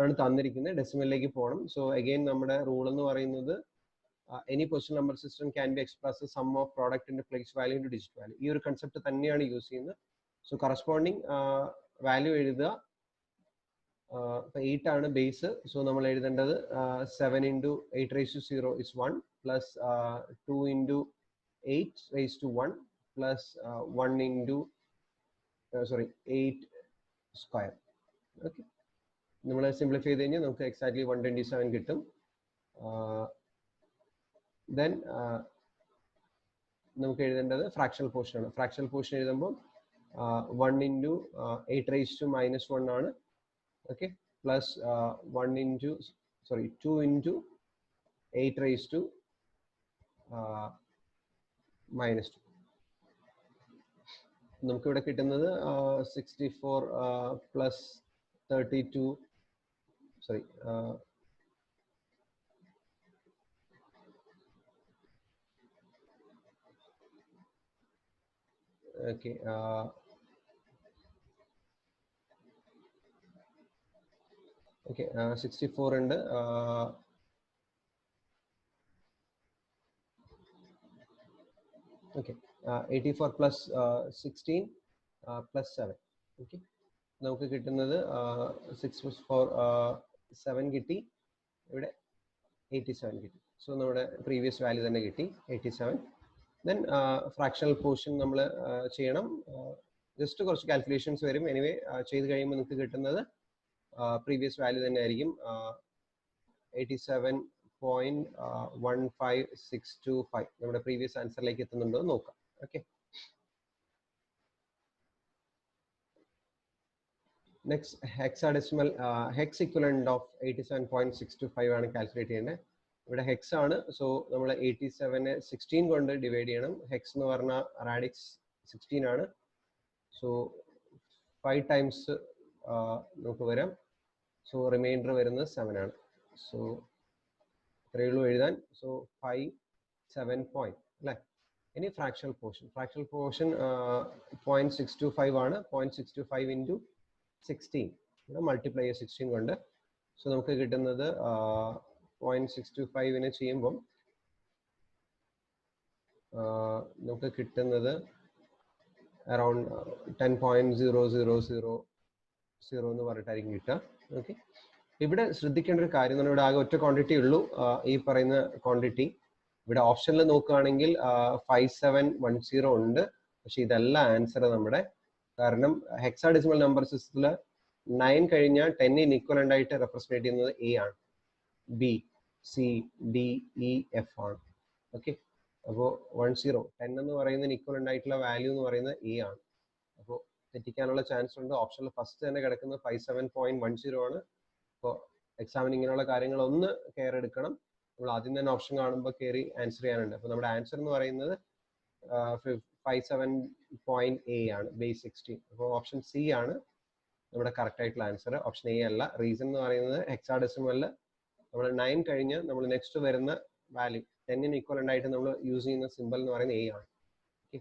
ആണ് തന്നിരിക്കുന്നത്, ഡെസിമലിലേക്ക് പോകണം. സോ അഗെയിൻ നമ്മുടെ റൂൾ എന്ന് പറയുന്നത് any position number system can be express sum of product in place value in digit value. ഈ ഒരു കൺസെപ്റ്റ് തന്നെയാണ് യൂസ് ചെയ്യുന്നത്. സോ കറസ്പോണ്ടിങ് വാല്യൂ എഴുതുക. 8 ആണ് ബേസ്. സോ നമ്മൾ എഴുതേണ്ടത് 7 into 8 raised to 0 is 1 plus 2 into 8 raised to 1 plus 1 into 8 square. Okay, നമ്മൾ സിംപ്ലിഫൈ ചെയ്ത് കഴിഞ്ഞാൽ നമുക്ക് എക്സാക്ട്ലി 127 കിട്ടും. ദെൻ നമുക്ക് എഴുതേണ്ടത് ഫ്രാക്ഷണൽ പോർഷൻ ആണ്. ഫ്രാക്ഷണൽ പോർഷൻ എഴുതുമ്പോൾ 1 into 8 raised to -1 ആണ്. Okay, plus 2 into 8 raised to -2. നമുക്കിവിടെ കിട്ടുന്നത് 64 പ്ലസ് 32 ഓക്കെ, 64 ഉണ്ട്. Okay, 84 plus 16 plus 7. ഓക്കെ, നമുക്ക് കിട്ടുന്നത് 6 + 4 7 കിട്ടി. ഇവിടെ 87 കിട്ടി. സോ നമ്മുടെ പ്രീവിയസ് വാല്യൂ തന്നെ കിട്ടി, 87. ദെൻ ഫ്രാക്ഷണൽ പോർഷൻ നമ്മൾ ചെയ്യണം. ജസ്റ്റ് കുറച്ച് കാൽക്കുലേഷൻസ് വരും. എനിവേ ചെയ്ത് കഴിയുമ്പോൾ നിങ്ങൾക്ക് കിട്ടുന്നത് പ്രീവിയസ് വാല്യൂ തന്നെ ആയിരിക്കും. 87.15625 നമ്മുടെ പ്രീവിയസ് ആൻസറിലേക്ക് എത്തുന്നുണ്ടോ എന്ന് നോക്കാം. Okay, next hexadecimal HECS equivalent of 87.625 ആണ് കാൽക്കുലേറ്റ് ചെയ്യുന്നത്. ഇവിടെ ഹെക്സ് ആണ്. സോ നമ്മൾ 87നെ 16 കൊണ്ട് ഡിവൈഡ് ചെയ്യണം. ഹെക്സ് എന്ന് പറഞ്ഞാൽ റാഡിക്സ് 16 ആണ്. സോ 5 ടൈംസ് നമുക്ക് വരാം. സോ റിമൈൻഡർ വരുന്നത് 7 ആണ്. സോ ഇത്രയേ ഉള്ളൂ എഴുതാൻ. സോ 5 7 പോയിന്റ് അല്ലേ. ഇനി ഫ്രാക്ഷണൽ പോർഷൻ 0.625 ആണ്. 0.625 ഇൻറ്റു 16 മൾട്ടിപ്ലൈ 16 കൊണ്ട്. സോ നമുക്ക് കിട്ടുന്നത് 0.625നെ ചെയ്യുമ്പം നമുക്ക് കിട്ടുന്നത് അറൌണ്ട് 10.0000 എന്ന് പറഞ്ഞിട്ടായിരിക്കും കിട്ടുക. ഓക്കെ, ഇവിടെ ശ്രദ്ധിക്കേണ്ട ഒരു കാര്യം, ഇവിടെ ആകെ ഒറ്റ ക്വാണ്ടിറ്റി ഉള്ളൂ, ഈ പറയുന്ന ക്വാണ്ടിറ്റി. ഇവിടെ ഓപ്ഷനിൽ നോക്കുകയാണെങ്കിൽ 5710 ഉണ്ട്, പക്ഷെ ഇതല്ല ആൻസർ നമ്മുടെ. കാരണം ഹെക്സാഡെസിമൽ നമ്പർ സിസ്റ്റത്തിൽ 9 കഴിഞ്ഞാൽ 10 ഇക്വലന്റ് ആയിട്ട് റെപ്രസെന്റ് ചെയ്യുന്നത് എ ആണ്, B, C, D, E, F ആണ്. ഓക്കെ, അപ്പോൾ 10 എന്ന് പറയുന്നതിന് ഇക്വലന്റ് ആയിട്ടുള്ള വാല്യൂ എന്ന് പറയുന്നത് എ ആണ്. അപ്പോൾ തെറ്റിക്കാനുള്ള ചാൻസ് ഉണ്ട്. ഓപ്ഷനിൽ ഫസ്റ്റ് തന്നെ കിടക്കുന്നത് 57.10 ആണ്. അപ്പോൾ എക്സാമിന് ഇങ്ങനെയുള്ള കാര്യങ്ങൾ ഒന്ന് കെയർ എടുക്കണം. നമ്മൾ ആദ്യം തന്നെ ഓപ്ഷൻ കാണുമ്പോൾ കയറി ആൻസർ ചെയ്യാനുണ്ട്. അപ്പോൾ നമ്മുടെ ആൻസർ എന്ന് പറയുന്നത് 57.A ആണ്, ബേസ് 16. അപ്പോൾ ഓപ്ഷൻ സി ആണ് നമ്മുടെ കറക്റ്റ് ആയിട്ടുള്ള ആൻസർ, ഓപ്ഷൻ എ അല്ല. റീസൺ എന്ന് പറയുന്നത് ഹെക്സാഡെസിമലിൽ നമ്മൾ 9 കഴിഞ്ഞ് നമ്മൾ നെക്സ്റ്റ് വരുന്ന വാല്യൂ 10 ഇക്വലന്റ് ആയിട്ട് നമ്മൾ യൂസ് ചെയ്യുന്ന സിമ്പിൾ എന്ന് പറയുന്നത് എ ആണ്. ഓക്കെ,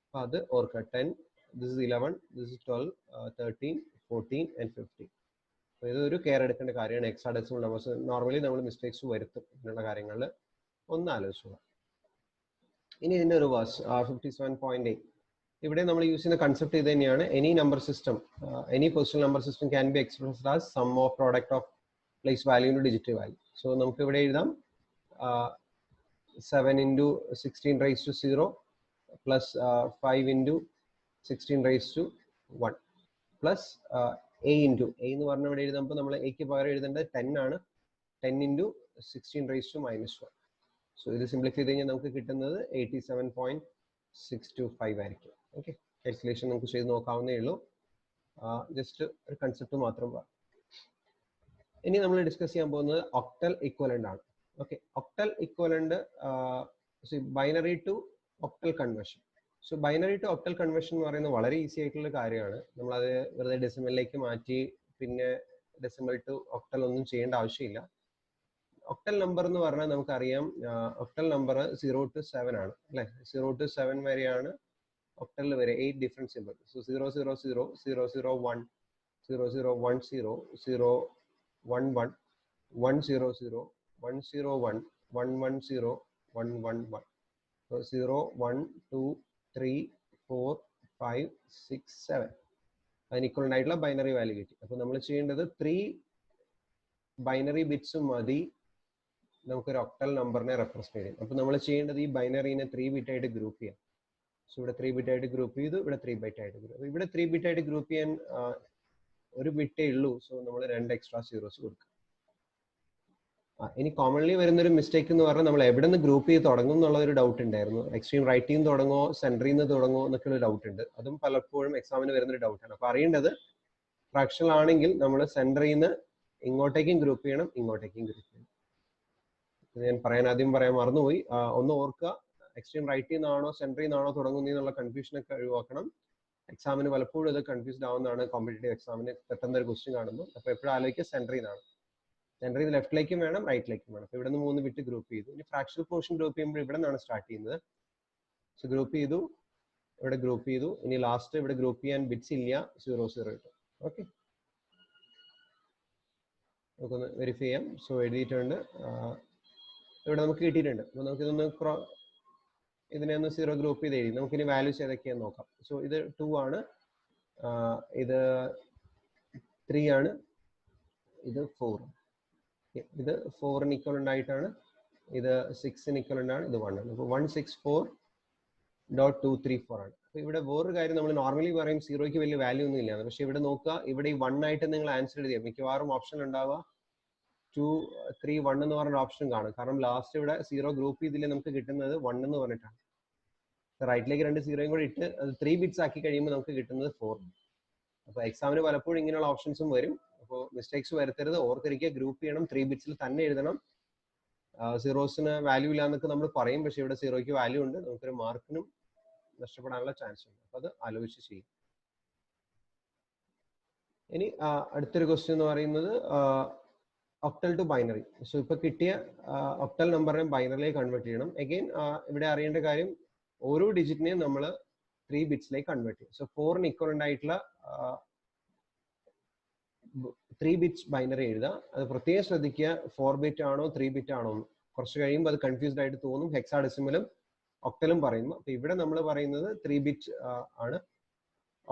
അപ്പോൾ അത് ഓർക്കുക. 10, this is 11, this is 12, 13, 14 and 15. അപ്പോൾ ഇതൊരു കെയർ എടുക്കേണ്ട കാര്യമാണ്. ഹെക്സാഡെസിമൽ നമ്പേഴ്സ് നോർമലി നമ്മൾ മിസ്റ്റേക്സ് വരുത്തും ഇങ്ങനെയുള്ള കാര്യങ്ങളിൽ, ഒന്ന് ആലോചിക്കുക. ഇനി ഇതിന്റെ റിവേഴ്സ് 57.8. ഇവിടെ നമ്മൾ യൂസ് ചെയ്യുന്ന കൺസെപ്റ്റ് ഇത് തന്നെയാണ്. Any number system, any positional number system can be expressed as sum of product of place value into digit value. So നമുക്ക് ഇവിടെ എഴുതാം 7 into 16 raised to 0 plus 5 into 16 raised to 1 plus a into a എന്ന് പറഞ്ഞ ഇവിടെ എഴുതുമ്പോൾ നമ്മൾ എക്ക് പകരം എഴുതേണ്ടത് 10 ആണ്. 10 into 16 raised to -1. സോ ഇത് സിംപ്ലിഫൈ ചെയ്ത് കഴിഞ്ഞാൽ നമുക്ക് കിട്ടുന്നത് 87.625 ആയിരിക്കും. ഓക്കെ, കാൽക്കുലേഷൻ നമുക്ക് ചെയ്ത് നോക്കാവുന്നേ ഉള്ളൂ, ജസ്റ്റ് ഒരു കൺസെപ്റ്റ് മാത്രം പറയാം. ഇനി നമ്മൾ ഡിസ്കസ് ചെയ്യാൻ പോകുന്നത് ഒക്ടൽ ഇക്വലന്റ് ആണ്. Okay, octal equivalent binary to octal conversion. So binary to octal conversion എന്ന് പറയുന്നത് വളരെ ഈസി ആയിട്ടുള്ള കാര്യമാണ്. നമ്മളത് വെറുതെ ഡെസിമലിലേക്ക് മാറ്റി പിന്നെ ഡെസിമൽ ടു ഒക്ടൽ ഒന്നും ചെയ്യേണ്ട ആവശ്യമില്ല. ഒക്ടൽ നമ്പർ എന്ന് പറഞ്ഞാൽ നമുക്കറിയാം, ഒക്ടൽ നമ്പർ 0 to 7 ആണ് അല്ലെ. 0 to 7 വരെയാണ് ഒക്ടലിൽ വരെ 8 ഡിഫറെന്റ് സിമ്പിൾ. സോ 000, 001, 0010, 011, 100, 101, 110, 111. So 0, 1, 2, 3, 4, 5, 6, 7. അതിന് ഇക്വലന്റ് ആയിട്ടുള്ള ബൈനറി വാല്യൂ കിട്ടി. അപ്പോൾ നമ്മൾ ചെയ്യേണ്ടത് 3 ബൈനറി ബിറ്റ്സും മതി നമുക്കൊരു ഒക്ടൽ നമ്പറിനെ റെപ്രസെന്റ് ചെയ്യാം. അപ്പോൾ നമ്മൾ ചെയ്യേണ്ടത് ഈ ബൈനറിനെ 3 ബിറ്റ് ആയിട്ട് ഗ്രൂപ്പ് ചെയ്യാം. സോ ഇവിടെ 3 ബിറ്റ് ആയിട്ട് ഗ്രൂപ്പ് ചെയ്തു, ഇവിടെ 3 ബിറ്റ് ആയിട്ട് ഗ്രൂപ്പ്. ഇവിടെ 3 ബിറ്റ് ആയിട്ട് ഗ്രൂപ്പ് ചെയ്യാൻ ഒരു ബിറ്റേ ഉള്ളൂ. സോ നമ്മൾ 2 എക്സ്ട്രാ സീറോസ് കൊടുക്കും. ഇനി കോമൺലി വരുന്നൊരു മിസ്റ്റേക്ക് എന്ന് പറഞ്ഞാൽ നമ്മൾ എവിടെ നിന്ന് ഗ്രൂപ്പ് ചെയ്ത് തുടങ്ങും എന്നുള്ള ഒരു ഡൗട്ട് ഉണ്ടായിരുന്നു. എക്സ്ട്രീം റൈറ്റിൽ നിന്ന് തുടങ്ങുമോ സെൻറ്ററിൽ നിന്ന് തുടങ്ങുമോ എന്നൊക്കെയുള്ള ഡൗട്ട് ഉണ്ട്. അതും പലപ്പോഴും എക്സാമിന് വരുന്നൊരു ഡൗട്ടാണ്. അപ്പോൾ അറിയേണ്ടത് ഫ്രാക്ഷണൽ ആണെങ്കിൽ നമ്മൾ സെൻറ്ററിൽ നിന്ന് ഇങ്ങോട്ടേക്കും ഗ്രൂപ്പ് ചെയ്യണം, ഇങ്ങോട്ടേക്കും ഗ്രൂപ്പ് ചെയ്യണം. ഞാൻ ആദ്യം പറയാൻ മറന്നുപോയി. ഒന്ന് ഓർക്കുക, എക്സ്ട്രീം റൈറ്റിൽ നിന്നാണോ സെൻറ്ററിൽ നിന്നാണോ തുടങ്ങുന്നതെന്നുള്ള കൺഫ്യൂഷനൊക്കെ ഒഴിവാക്കണം. എക്സാമിന് പലപ്പോഴും ഇത് കൺഫ്യൂസ്ഡ് ആവുന്നതാണ്. കോമ്പറ്റേറ്റീവ് എക്സാമിന് പെട്ടെന്ന് ഒരു ക്വസ്റ്റ്യൻ കാണുമ്പോൾ അപ്പോൾ എപ്പോഴും ആലോചിക്കുക സെൻറ്ററിൽ നിന്നാണ്. സെൻറ്ററിൽ ലെഫ്റ്റിലേക്കും വേണം, റൈറ്റിലേക്കും വേണം. അപ്പോൾ ഇവിടെ നിന്ന് 3 ബിറ്റ് ഗ്രൂപ്പ് ചെയ്തു. ഇനി ഫ്രാക്ഷണൽ പോർഷൻ ഗ്രൂപ്പ് ചെയ്യുമ്പോൾ ഇവിടെ നിന്നാണ് സ്റ്റാർട്ട് ചെയ്യുന്നത്. സോ ഗ്രൂപ്പ് ചെയ്തു, ഇവിടെ ഗ്രൂപ്പ് ചെയ്തു. ഇനി ലാസ്റ്റ് ഇവിടെ ഗ്രൂപ്പ് ചെയ്യാൻ ബിറ്റ്സ് ഇല്ല, 00 കിട്ടും. ഓക്കെ, നമുക്കൊന്ന് വെരിഫൈ ചെയ്യാം. സോ എഴുതിയിട്ടുണ്ട്, ഇവിടെ നമുക്ക് കിട്ടിയിട്ടുണ്ട്. അപ്പോൾ നമുക്കിതൊന്ന് ഇതിനെ ഒന്ന് 0 ഗ്രൂപ്പ് ചെയ്ത് എഴുതി. നമുക്കിനി വാല്യൂസ് ഏതൊക്കെയാന്ന് നോക്കാം. സോ ഇത് 2 ആണ്, ഇത് 3 ആണ്, ഇത് 4. ഇത് 4 ഇക്വലന്റ് ആയിട്ടാണ്, ഇത് 6 ഇക്വലന്റ് ആണ്, ഇത് 1 ആണ്. അപ്പോൾ 164.234 ആണ്. അപ്പോൾ ഇവിടെ വേറൊരു കാര്യം, നമ്മൾ നോർമലി പറയും 0ക്ക് വലിയ വാല്യൂ ഒന്നും ഇല്ല. പക്ഷെ ഇവിടെ നോക്കുക, ഇവിടെ ഈ 1 ആയിട്ട് നിങ്ങൾ ആൻസർ എഴുതിയാൽ മിക്കവാറും ഓപ്ഷൻ ഉണ്ടാവുക 2, 3, 1 എന്ന് പറഞ്ഞ ഓപ്ഷൻ കാണും. കാരണം ലാസ്റ്റ് ഇവിടെ 0 ഗ്രൂപ്പ് ചെയ്തില്ലേ നമുക്ക് കിട്ടുന്നത് 1 എന്ന് പറഞ്ഞിട്ടാണ്. റൈറ്റിലേക്ക് 2 0 കൂടി ഇട്ട് അത് 3 ബിറ്റ്സ് ആക്കി കഴിയുമ്പോൾ നമുക്ക് കിട്ടുന്നത് 4. അപ്പോൾ എക്സാമിന് പലപ്പോഴും ഇങ്ങനെയുള്ള ഓപ്ഷൻസും വരും. അപ്പോൾ മിസ്റ്റേക്സ് വരുത്തരുത്, ഓർത്തിരിക്കുക, ഗ്രൂപ്പ് ചെയ്യണം, 3 ബിറ്റ്സിൽ തന്നെ എഴുതണം. സീറോസിന് വാല്യൂ ഇല്ല എന്നൊക്കെ നമ്മൾ പറയും, പക്ഷേ ഇവിടെ 0ക്ക് വാല്യൂ ഉണ്ട്. നമുക്കൊരു മാർക്കിനും നഷ്ടപ്പെടാനുള്ള ചാൻസ് ഉണ്ട്. അപ്പോൾ അത് ആലോചിച്ച് ചെയ്യും. ഇനി അടുത്തൊരു ക്വസ്റ്റ്യൻ എന്ന് പറയുന്നത് ഒക്ടൽ ടു ബൈനറി. സോ ഇപ്പോൾ കിട്ടിയ ഒക്ടൽ നമ്പറിനെ ബൈനറിലേക്ക് കൺവേർട്ട് ചെയ്യണം. അഗെയിൻ ഇവിടെ അറിയേണ്ട കാര്യം, ഓരോ ഡിജിറ്റിനെയും നമ്മൾ 3 ബിറ്റ്സിലേക്ക് കൺവേർട്ട് ചെയ്യും. സോ 4 ഇക്വലന്റ് ആയിട്ടുള്ള 3 ബിറ്റ്സ് ബൈനറി എഴുതുക. അത് പ്രത്യേകം ശ്രദ്ധിക്കുക, 4 ബിറ്റ് ആണോ 3 ബിറ്റ് ആണോ. കുറച്ച് കഴിയുമ്പോൾ അത് കൺഫ്യൂസ്ഡ് ആയിട്ട് തോന്നും, ഹെക്സാഡെസിമലും ഒക്ടലും പറയുമ്പോൾ. അപ്പോൾ ഇവിടെ നമ്മൾ പറയുന്നത് 3 ബിറ്റ് ആണ്,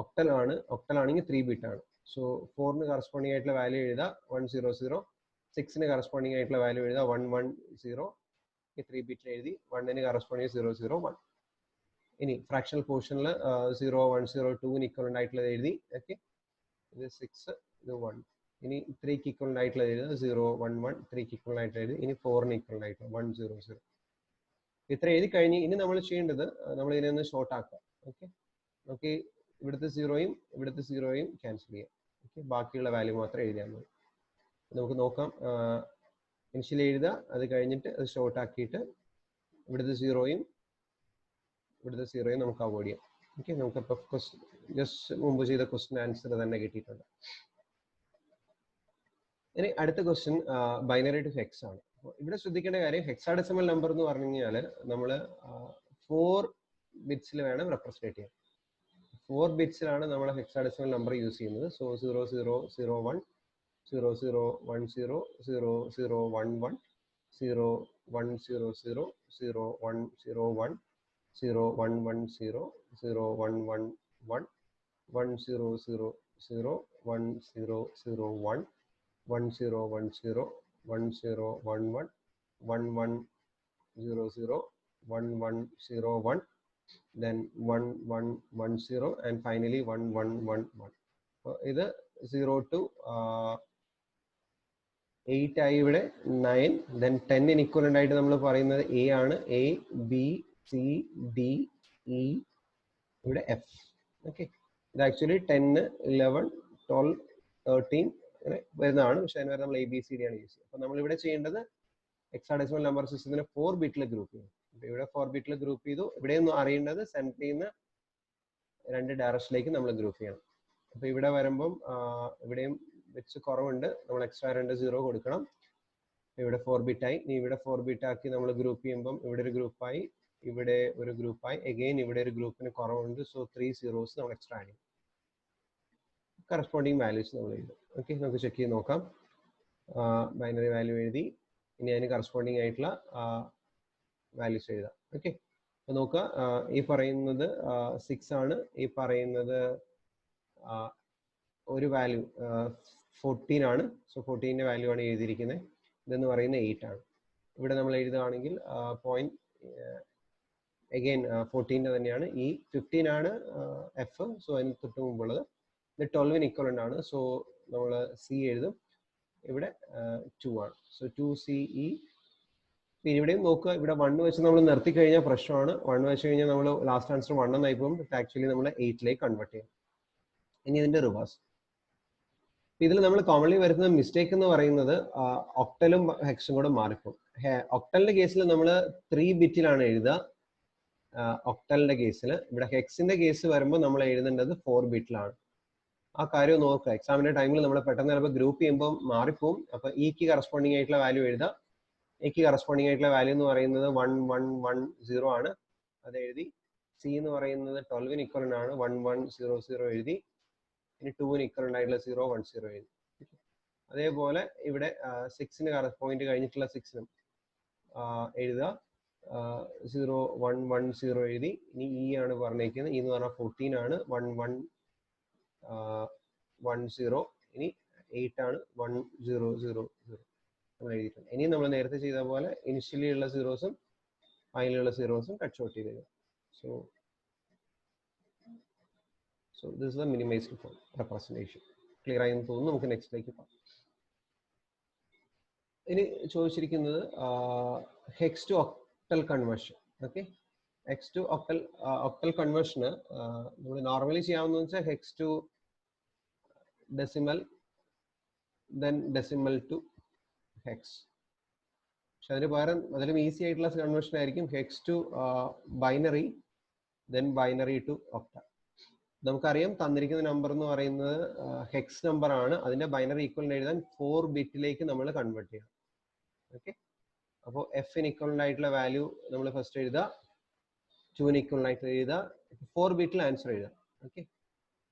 ഒക്ടൽ ആണ്. ഒക്ടൽ ആണെങ്കിൽ 3 ബിറ്റ് ആണ്. സോ 4ന് കറസ്പോണ്ടിങ് ആയിട്ടുള്ള വാല്യൂ എഴുതുക 100, 6ന് കറസ്പോണ്ടിങ് ആയിട്ടുള്ള വാല്യൂ എഴുതുക 110, ഈ 3 ബിറ്റിൽ എഴുതി 1ന് കറസ്പോണ്ടിങ് 001. ഇനി ഫ്രാക്ഷണൽ പോർഷനിൽ 0, 1, 0, 2ന് ഇക്വലന്റ് ആയിട്ടുള്ളത് എഴുതി. ഓക്കെ, ഇത് 6, ഇത് 1. ഇനി 3ക്ക് ഇക്വലന്റ് ആയിട്ടുള്ളത് എഴുതുക 0, 1, 1. 3ക്ക് ഇക്വലന്റ് ആയിട്ട് എഴുതി. ഇനി 4ന് ഇക്വലന്റ് ആയിട്ടുള്ള 100. ഇത്ര എഴുതി കഴിഞ്ഞ് ഇനി നമ്മൾ ചെയ്യേണ്ടത് നമ്മൾ ഇതിനെ ഷോർട്ട് ആക്കുക. ഓക്കെ, നമുക്ക് ഇവിടുത്തെ 0യും ഇവിടുത്തെ 0യും ക്യാൻസൽ ചെയ്യാം. ഓക്കെ, ബാക്കിയുള്ള വാല്യൂ മാത്രം എഴുതിയാൽ മതി. നമുക്ക് നോക്കാം. ഇനിഷ്യലി എഴുതുക, അത് കഴിഞ്ഞിട്ട് അത് ഷോർട്ട് ആക്കിയിട്ട് ഇവിടുത്തെ 0യും ഇവിടുത്തെ 0യും നമുക്ക് അവോയ്ഡ് ചെയ്യാം. ഓക്കെ, നമുക്കിപ്പോൾ ജസ്റ്റ് മുമ്പ് ചെയ്ത ക്വസ്റ്റ്യൻ ആൻസർ തന്നെ കിട്ടിയിട്ടുണ്ട്. ഇനി അടുത്ത ക്വസ്റ്റ്യൻ ബൈനറി ടു ഹെക്സ് ആണ്. ഇവിടെ ശ്രദ്ധിക്കേണ്ട കാര്യം, ഹെക്സാഡെസിമൽ നമ്പർ എന്ന് പറഞ്ഞു കഴിഞ്ഞാൽ നമ്മൾ 4 ബിറ്റ്സിൽ വേണം റെപ്രസെന്റ് ചെയ്യാൻ. 4 ബിറ്റ്സിലാണ് നമ്മൾ ഹെക്സാഡെസിമൽ നമ്പർ യൂസ് ചെയ്യുന്നത്. So 0001, 0010, 0011, 0100, 0101, 0110, 0111, 1000, 1001, 1010, 1011, 1100, 1101, then 1110, and finally 1111. ഇത് 0 to 8 ആയി ഇവിടെ 9, then 10 ഇക്വലന്റ് ആയിട്ട് നമ്മൾ പറയുന്നത് എ ആണ്. A, B, C, D, E, ഇവിടെ എഫ്. ഓക്കെ, ഇത് ആക്ച്വലി 10, 11, 12, 13 അങ്ങനെ വരുന്നതാണ്. പക്ഷെ അതിന് നമ്മൾ എ ബി സി ഡി ആണ് യൂസ് ചെയ്യുന്നത്. അപ്പൊ നമ്മൾ ഇവിടെ ചെയ്യേണ്ടത് ഹെക്സാഡെസിമൽ നമ്പർ സിസ്റ്റത്തിനെ 4 ബിറ്റിൽ ഗ്രൂപ്പ് ചെയ്യും. ഇവിടെ 4 ബിറ്റിൽ ഗ്രൂപ്പ് ചെയ്തു. ഇവിടെ ഒന്നും അറിയേണ്ടത് സെന്ററിൽ നിന്ന് 2 ഡയറക്ഷനിലേക്ക് നമ്മൾ ഗ്രൂപ്പ് ചെയ്യണം. അപ്പൊ ഇവിടെ വരുമ്പം ഇവിടെയും വെച്ച് കുറവുണ്ട്, നമ്മൾ എക്സ്ട്രാ 2 0 കൊടുക്കണം. ഇവിടെ 4 ബിറ്റായി. ഇനി ഇവിടെ 4 ബിറ്റ് ആക്കി നമ്മൾ ഗ്രൂപ്പ് ചെയ്യുമ്പം ഇവിടെ ഒരു ഗ്രൂപ്പായി, ഇവിടെ ഒരു ഗ്രൂപ്പായി, അഗെയിൻ ഇവിടെ ഒരു ഗ്രൂപ്പിന് കുറവുണ്ട്. സോ 3 zeros നമ്മൾ എക്സ്ട്രാ ആഡ് ചെയ്യും. കറസ്പോണ്ടിങ് വാല്യൂസ് നമ്മൾ എഴുതും. ഓക്കെ, നമുക്ക് ചെക്ക് ചെയ്ത് നോക്കാം. ബൈനറി വാല്യൂ എഴുതി. ഇനി അതിന് കറസ്പോണ്ടിങ് ആയിട്ടുള്ള വാല്യൂസ് എഴുതാം. ഓക്കെ, അപ്പോൾ നോക്കുക. ഈ പറയുന്നത് 6 ആണ്. ഈ പറയുന്നത് ഒരു വാല്യൂ 14 ആണ്. സോ 14ന്റെ വാല്യൂ ആണ് എഴുതിയിരിക്കുന്നത്. ഇതെന്ന് പറയുന്നത് 8 ആണ്. ഇവിടെ നമ്മൾ എഴുതുകയാണെങ്കിൽ പോയിന്റ് അഗെയിൻ 14ന്റെ തന്നെയാണ്. ഈ 15 ആണ് എഫ്. സോ അതിന് തൊട്ട് മുമ്പുള്ളത്. ഇത് 12ന് ഇക്വലന്റ് ആണ്. സോ നമ്മൾ സി എഴുതും. ഇവിടെ 2 ആണ്. So 2CE. പിന്നെ ഇവിടെയും നോക്കുക, ഇവിടെ 1 വെച്ച് നമ്മൾ നിർത്തി കഴിഞ്ഞാൽ പ്രശ്നമാണ്. 1 വെച്ച് കഴിഞ്ഞാൽ നമ്മൾ ലാസ്റ്റ് ആൻസർ 1 എന്നായി പോകും. ആക്ച്വലി നമ്മൾ 8ലേക്ക് കൺവേർട്ട് ചെയ്യും. ഇനി ഇതിന്റെ റിവേഴ്സ്. ഇതിൽ നമ്മൾ കോമൺലി വരുന്ന മിസ്റ്റേക്ക് എന്ന് പറയുന്നത് ഒക്ടലും ഹെക്സും കൂടെ മാറിപ്പോകും. ഒക്ടലിന്റെ കേസിൽ നമ്മൾ 3 ബിറ്റിലാണ് എഴുതുക. ഒക്ടലിന്റെ കേസിൽ. ഇവിടെ ഹെക്സിന്റെ കേസ് വരുമ്പോൾ നമ്മൾ എഴുതേണ്ടത് 4 ബിറ്റിലാണ്. ആ കാര്യം നോക്കുക. എക്സാമിന്റെ ടൈമിൽ നമ്മൾ പെട്ടെന്ന് ചിലപ്പോൾ ഗ്രൂപ്പ് ചെയ്യുമ്പോൾ മാറിപ്പോവും. അപ്പൊ ഇക്ക് കറസ്പോണ്ടിങ് ആയിട്ടുള്ള വാല്യൂ എഴുതാം. എക്ക് കറസ്പോണ്ടിങ് ആയിട്ടുള്ള വാല്യൂ എന്ന് പറയുന്നത് 1110 ആണ്. അത് എഴുതി. സി എന്ന് പറയുന്നത് 12ന് ഇക്വലന്റ് ആണ്. 1100 എഴുതി. ഇനി 2ന് ഇക്വലന്റ് ആയിട്ടുള്ള 010 എഴുതി. അതേപോലെ ഇവിടെ 6ന് പോയിന്റ് കഴിഞ്ഞിട്ടുള്ള 6നും എഴുതുക. 0110 എഴുതി. ഇനി ഇ ആണ് പറഞ്ഞേക്കുന്നത്. ഇ എന്ന് പറഞ്ഞാൽ 14 ആണ്. 1110. ഇനി 8 ആണ്. 1000 നമ്മൾ എഴുതിയിട്ടുണ്ട്. ഇനി നമ്മൾ നേരത്തെ ചെയ്ത പോലെ ഇനിഷ്യലി ഉള്ള സീറോസും ഫൈനലുള്ള സീറോസും കട്ട് ഷോർട്ട് ചെയ്ത് തരും. So this is the minimized form representation. Clear ആയി എന്ന് തോന്നുന്നു. നമുക്ക് നെക്സ്റ്റിലേക്ക് പോകാം. ഇനി ചോദിച്ചിരിക്കുന്നത് hex to octal conversion. Okay, hex to octal കൺവേർഷന് നമ്മൾ നോർമലി ചെയ്യാവുന്ന വെച്ചാൽ hex to decimal, then decimal to hex. പക്ഷെ അതിന് പകരം അതിലും ഈസി ആയിട്ടുള്ള കൺവേർഷൻ ആയിരിക്കും hex to binary, then binary to octal. നമുക്കറിയാം തന്നിരിക്കുന്ന നമ്പർ എന്ന് പറയുന്നത് ഹെക്സ് നമ്പർ ആണ്. അതിന്റെ ബൈനറി ഈക്വലന്റ് എഴുതാൻ 4 ബിറ്റിലേക്ക് നമ്മൾ കൺവേർട്ട് ചെയ്യണം. ഓക്കെ, അപ്പോൾ എഫിന് ഇക്വലന്റ് ആയിട്ടുള്ള വാല്യൂ നമ്മൾ ഫസ്റ്റ് എഴുതുക. 2ന് ഇക്വലന്റ് ആയിട്ട് എഴുതുക. 4 ബിറ്റിൽ ആൻസർ എഴുതാം. ഓക്കെ,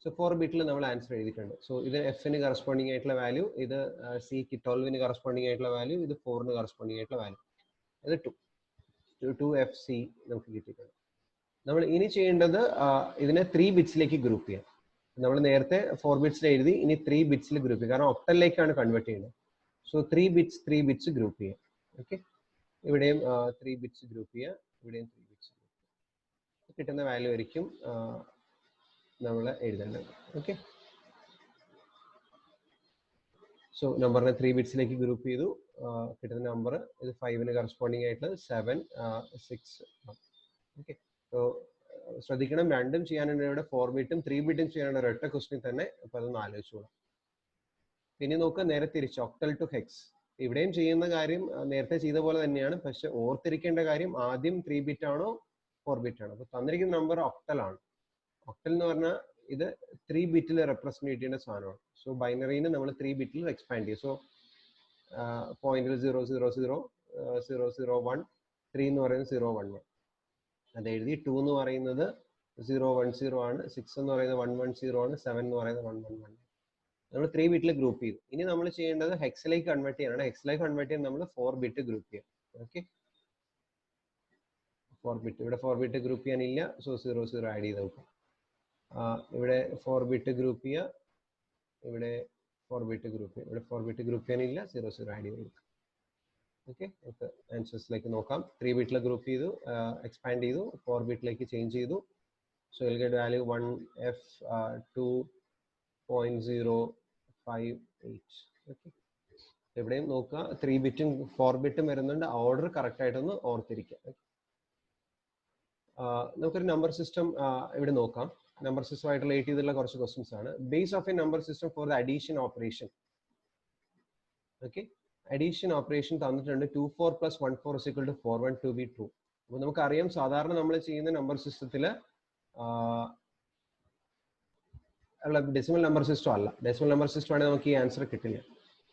സോ 4 ബിറ്റിൽ നമ്മൾ ആൻസർ എഴുതിയിട്ടുണ്ട്. സോ ഇത് എഫിന് കറസ്പോണ്ടിങ് ആയിട്ടുള്ള വാല്യൂ, ഇത് സിക്ക് 12ന് കറസ്പോണ്ടിങ് ആയിട്ടുള്ള വാല്യൂ, ഇത് 4ന് കറസ്പോണ്ടിങ് ആയിട്ടുള്ള വാല്യൂ, ഇത് 2FC നമുക്ക് കിട്ടിയിട്ടുണ്ട്. നമ്മൾ ഇനി ചെയ്യേണ്ടത് ഇതിനെ 3 ബിറ്റ്സിലേക്ക് ഗ്രൂപ്പ് ചെയ്യാം. നമ്മൾ നേരത്തെ 4 ബിറ്റ്സിൽ എഴുതി, ഇനി 3 ബിറ്റ്സിൽ ഗ്രൂപ്പ് ചെയ്യും, കാരണം ഒക്ടലിലേക്കാണ് കൺവേർട്ട് ചെയ്യുന്നത്. സോ 3 ബിറ്റ്സ് ഗ്രൂപ്പ് ചെയ്യാം. ഓക്കെ, ഇവിടെയും 3 ബിറ്റ്സ് ഗ്രൂപ്പ് ചെയ്യുക, ഇവിടെയും 3 ബിറ്റ്സ്. കിട്ടുന്ന വാല്യൂ ആയിരിക്കും നമ്മൾ എഴുതേണ്ടത്. ഓക്കെ, സോ നമ്പറിനെ 3 ബിറ്റ്സിലേക്ക് ഗ്രൂപ്പ് ചെയ്തു. കിട്ടുന്ന നമ്പർ ഇത് 5ന് കറസ്പോണ്ടിങ് ആയിട്ടുള്ളത് 7 6. ഓക്കെ, സോ ശ്രദ്ധിക്കണം, രണ്ടും ചെയ്യാനുണ്ട് ഇവിടെ, 4 ബിറ്റും 3 ബിറ്റും ചെയ്യാനുള്ള ഒരൊറ്റ ക്വസ്റ്റ്യൻ തന്നെ. അപ്പൊ അതൊന്ന് ആലോചിച്ചോളാം. പിന്നെ നോക്കുക, നേരെ തിരിച്ച് ഒക്ടൽ ടു ഹെക്സ്. ഇവിടെയും ചെയ്യുന്ന കാര്യം നേരത്തെ ചെയ്ത പോലെ തന്നെയാണ്, പക്ഷെ ഓർത്തിരിക്കേണ്ട കാര്യം ആദ്യം 3 ബിറ്റ് ആണോ 4 ബിറ്റ് ആണോ. അപ്പൊ തന്നിരിക്കുന്ന നമ്പർ ഒക്ടൽ ആണ്. ഒക്ടൽ എന്ന് പറഞ്ഞാൽ ഇത് 3 ബിറ്റിൽ റെപ്രസെന്റ് ചെയ്യേണ്ട സാധനമാണ്. സോ ബൈനറിനെ നമ്മൾ 3 ബിറ്റിൽ എക്സ്പാൻഡ് ചെയ്യും. സോ പോയിന്റിൽ 0000001 3 എന്ന് പറയുന്നത് 011. അത് എഴുതി. 2 എന്ന് പറയുന്നത് 010 ആണ്, 6 എന്ന് പറയുന്നത് 110 ആണ്, 7 എന്ന് പറയുന്നത് 111. നമ്മൾ 3 ബിറ്റിൽ ഗ്രൂപ്പ് ചെയ്തു. ഇനി നമ്മൾ ചെയ്യേണ്ടത് ഹെക്സിലേക്ക് കൺവേർട്ട് ചെയ്യാനാണ്. ഹെക്സിലേക്ക് കൺവേർട്ട് ചെയ്യാൻ നമ്മൾ 4 ബിറ്റ് ഗ്രൂപ്പ് ചെയ്യാം. Okay, 4 bit. ഇവിടെ 4 ബിറ്റ് ഗ്രൂപ്പ് ചെയ്യാനില്ല, സോ 00 ആഡ് ചെയ്ത് നോക്കാം. ഇവിടെ 4 ബിറ്റ് ഗ്രൂപ്പ് ചെയ്യുക, ഇവിടെ 4 ബിറ്റ് ഗ്രൂപ്പ് ചെയ്യുക, ഇവിടെ 4 ബിറ്റ് ഗ്രൂപ്പ് ചെയ്യാനില്ല, 00 ആഡ് ചെയ്ത് കൊടുക്കാം. ഓക്കെ, നമുക്ക് ആൻസേഴ്സിലേക്ക് നോക്കാം. 3 ബിറ്റിൽ ഗ്രൂപ്പ് ചെയ്തു, എക്സ്പാൻഡ് ചെയ്തു, 4 ബിറ്റിലേക്ക് ചേഞ്ച് ചെയ്തു. So will get value 1F2.058. Okay, എവിടെയും നോക്കുക, 3 ബിറ്റും 4 ബിറ്റും വരുന്നുണ്ട്. ഓർഡർ കറക്റ്റ് ആയിട്ടൊന്ന് ഓർത്തിരിക്കുക. നമുക്കൊരു നമ്പർ സിസ്റ്റം ഇവിടെ നോക്കാം. നമ്പർ സിസ്റ്റമായിട്ട് റിലേറ്റ് ചെയ്തിട്ടുള്ള കുറച്ച് ക്വസ്റ്റ്യൻസ് ആണ്. Base of a number system for the addition operation. Okay, addition operation തന്നിട്ടുണ്ട്. 24 + 14 = 41 to be true. അപ്പോൾ നമുക്കറിയാം, സാധാരണ നമ്മൾ ചെയ്യുന്ന നമ്പർ സിസ്റ്റത്തിൽ അല്ല, ഡെസിമൽ നമ്പർ സിസ്റ്റം അല്ല. ഡെസിമൽ നമ്പർ സിസ്റ്റം ആണെങ്കിൽ നമുക്ക് ഈ ആൻസർ കിട്ടില്ല.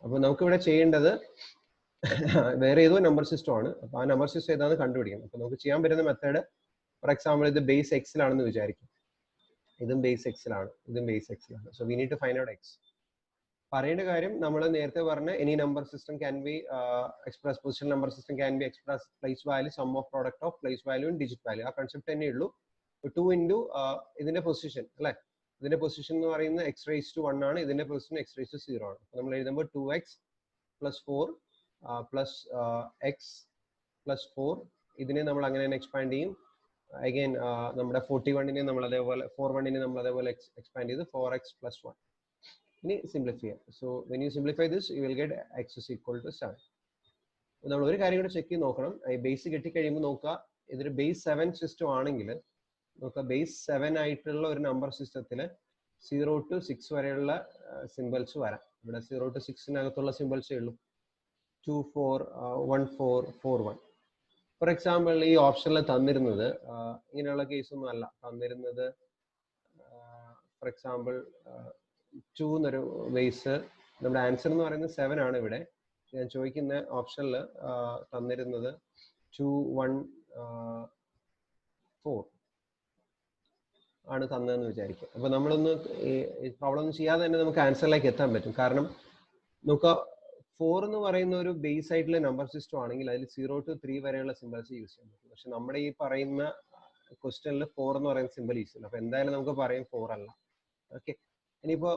അപ്പോൾ നമുക്കിവിടെ ചെയ്യേണ്ടത് വേറെ ഏതോ നമ്പർ സിസ്റ്റം ആണ്. അപ്പോൾ ആ നമ്പർ സിസ്റ്റം ഏതാണെന്ന് കണ്ടുപിടിക്കണം. അപ്പോൾ നമുക്ക് ചെയ്യാൻ പറ്റുന്ന മെത്തേഡ്, ഫോർ എക്സാമ്പിൾ ഇത് ബേസ് എക്സിലാണെന്ന് വിചാരിക്കും. ഇതും ബേസ് എക്സിലാണ്, ഇതും ബേസ് എക്സിലാണ്. So we need to find out x. പറയേണ്ട കാര്യം, നമ്മൾ നേരത്തെ പറഞ്ഞ any number system can be express, position number system can be express place value sum of product of place value and digit value. ആ കൺസെപ്റ്റ് തന്നെ ഉള്ളൂ. 2 ഇൻറ്റു ഇതിന്റെ പൊസിഷൻ അല്ലെ, ഇതിന്റെ പൊസിഷൻ എന്ന് പറയുന്നത് x⁻⁴ ആണ്, ഇതിന്റെ പൊസിഷൻ x⁻�0 ആണ്. നമ്മൾ എഴുതുമ്പോൾ 2x + 4 + x + 4 ഇതിനെ നമ്മൾ അങ്ങനെ തന്നെ എക്സ്പാൻഡ് ചെയ്യും. അഗൈൻ നമ്മുടെ 41നെ നമ്മൾ അതേപോലെ 41നെ നമ്മൾ അതേപോലെ എക്സ്പാൻഡ് ചെയ്ത് 4x + 1. ഇനി സിംപ്ലിഫൈ ചെയ്യാം. So when you simplify this you will get x = 7. നമ്മൾ ഒരു കാര്യം കൂടെ ചെക്ക് ചെയ്ത് നോക്കണം. ബേസ് കിട്ടിക്കഴിയുമ്പോൾ നോക്കുക, ഇതൊരു ബേസ് 7 സിസ്റ്റം ആണെങ്കിൽ നോക്കുക, ബേസ് 7 ആയിട്ടുള്ള ഒരു നമ്പർ സിസ്റ്റത്തിൽ 0 to 6 വരെയുള്ള സിമ്പിൾസ് വരാം. ഇവിടെ 0 to 6-നകത്തുള്ള സിമ്പിൾസേ ഉള്ളൂ. 2 4 1 4 4 1. ഫോർ എക്സാമ്പിൾ ഈ ഓപ്ഷനിൽ തന്നിരുന്നത് ഇങ്ങനെയുള്ള കേസൊന്നും അല്ല തന്നിരുന്നത്. ഫോർ എക്സാമ്പിൾ 2 എന്നൊരു ബേസ്, നമ്മുടെ ആൻസർ എന്ന് പറയുന്നത് 7 ആണ്. ഇവിടെ ഞാൻ ചോദിക്കുന്ന ഓപ്ഷനിൽ തന്നിരുന്നത് 2 1 4 ആണ് തന്നതെന്ന് വിചാരിക്കുക. അപ്പൊ നമ്മളൊന്ന് ഈ പ്രോബ്ലം ഒന്നും ചെയ്യാതെ തന്നെ നമുക്ക് ആൻസറിലേക്ക് എത്താൻ പറ്റും. കാരണം നമുക്ക് 4 എന്ന് പറയുന്ന ഒരു ബേസ് ആയിട്ടുള്ള നമ്പർ സിസ്റ്റം ആണെങ്കിൽ അതിൽ 0 to 3 വരെയുള്ള സിമ്പിൾസ് യൂസ് ചെയ്യാൻ പറ്റും. പക്ഷെ നമ്മുടെ ഈ പറയുന്ന ക്വസ്റ്റ്യനിൽ 4 എന്ന് പറയുന്ന സിമ്പിൾ യൂസ് ചെയ്യില്ല. അപ്പൊ എന്തായാലും നമുക്ക് പറയും 4 അല്ല. ഓക്കെ, ഇനിയിപ്പോ